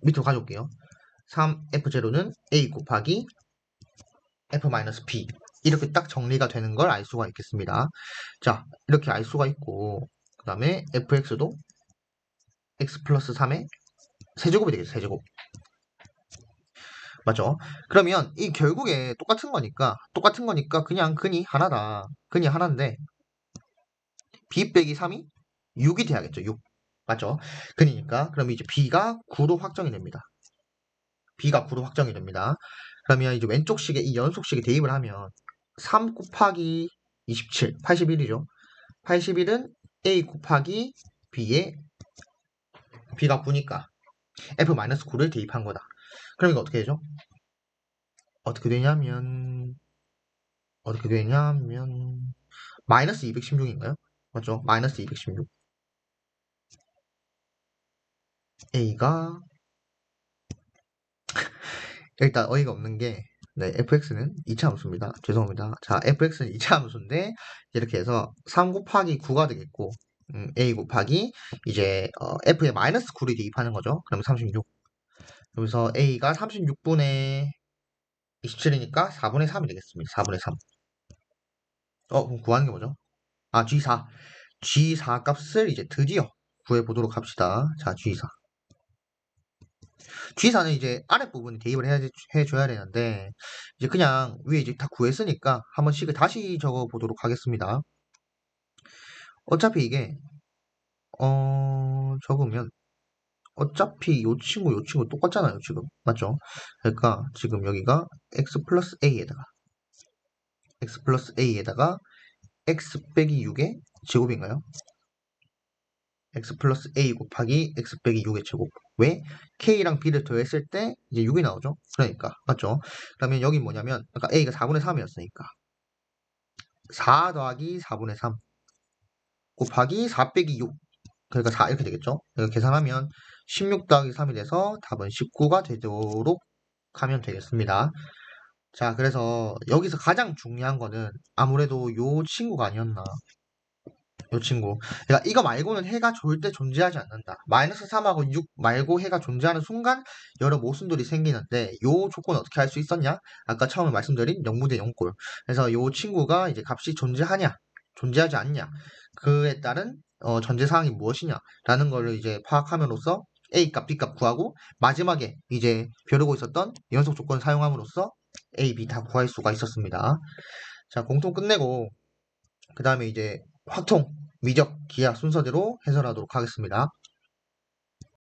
밑으로 가져올게요. 3f0는 a 곱하기 f-b 이렇게 딱 정리가 되는 걸 알 수가 있겠습니다. 자, 이렇게 알 수가 있고 그 다음에 fx도 x 플러스 3의 세제곱이 되겠죠. 세제곱. 맞죠? 그러면 이 결국에 똑같은 거니까 그냥 근이 하나다. 근이 하나인데 b 빼기 3이 6이 돼야겠죠. 6. 맞죠? 근이니까. 그럼 이제 B가 9로 확정이 됩니다. B가 9로 확정이 됩니다. 그러면 이제 왼쪽 식에 이 연속식에 대입을 하면 3 곱하기 27, 81이죠. 81은 A 곱하기 B에 B가 9니까 F-9를 대입한 거다. 그럼 이거 어떻게 되죠? 어떻게 되냐면 마이너스 216인가요? 맞죠? 마이너스 216. A가 일단 어이가 없는 게 네, fx는 2차 함수입니다. 죄송합니다. 자, fx는 2차 함수인데 이렇게 해서 3 곱하기 9가 되겠고 a 곱하기 이제 f에 마이너스 9를 대입하는 거죠. 그럼 36. 그래서 a가 36분의 27이니까 4분의 3이 되겠습니다. 4분의 3. 그럼 구하는 게 뭐죠? 아, G4. G4 값을 이제 드디어 구해보도록 합시다. 자, G4. G4는 이제 아랫부분에 대입을 해줘야 되는데, 이제 그냥 위에 이제 다 구했으니까 한번 식을 다시 적어보도록 하겠습니다. 어차피 이게, 적으면, 어차피 요 친구 똑같잖아요, 지금. 맞죠? 그러니까 지금 여기가 x 플러스 a에다가 x 빼기 6의 제곱인가요? x 플러스 a 곱하기 x 빼기 6의 제곱. 왜? k랑 b를 더했을 때 이제 6이 나오죠? 그러니까. 맞죠? 그러면 여기 뭐냐면, 아까 a가 4분의 3이었으니까. 4 더하기 4분의 3 곱하기 4 빼기 6. 그러니까 4 이렇게 되겠죠? 이거 계산하면 16 더하기 3이 돼서 답은 19가 되도록 하면 되겠습니다. 자, 그래서 여기서 가장 중요한 거는 아무래도 요 친구가 아니었나. 요 친구. 그러니까 이거 말고는 해가 절대 존재하지 않는다. 마이너스 3하고 6 말고 해가 존재하는 순간 여러 모순들이 생기는데 요 조건을 어떻게 할 수 있었냐? 아까 처음에 말씀드린 0무 대 0꼴. 그래서 요 친구가 이제 값이 존재하냐? 존재하지 않냐? 그에 따른 전제 사항이 무엇이냐? 라는 걸 이제 파악함으로써 A 값, B 값 구하고 마지막에 이제 벼르고 있었던 연속 조건을 사용함으로써 A, B 다 구할 수가 있었습니다. 자, 공통 끝내고 그 다음에 이제 확통, 미적, 기하 순서대로 해설하도록 하겠습니다.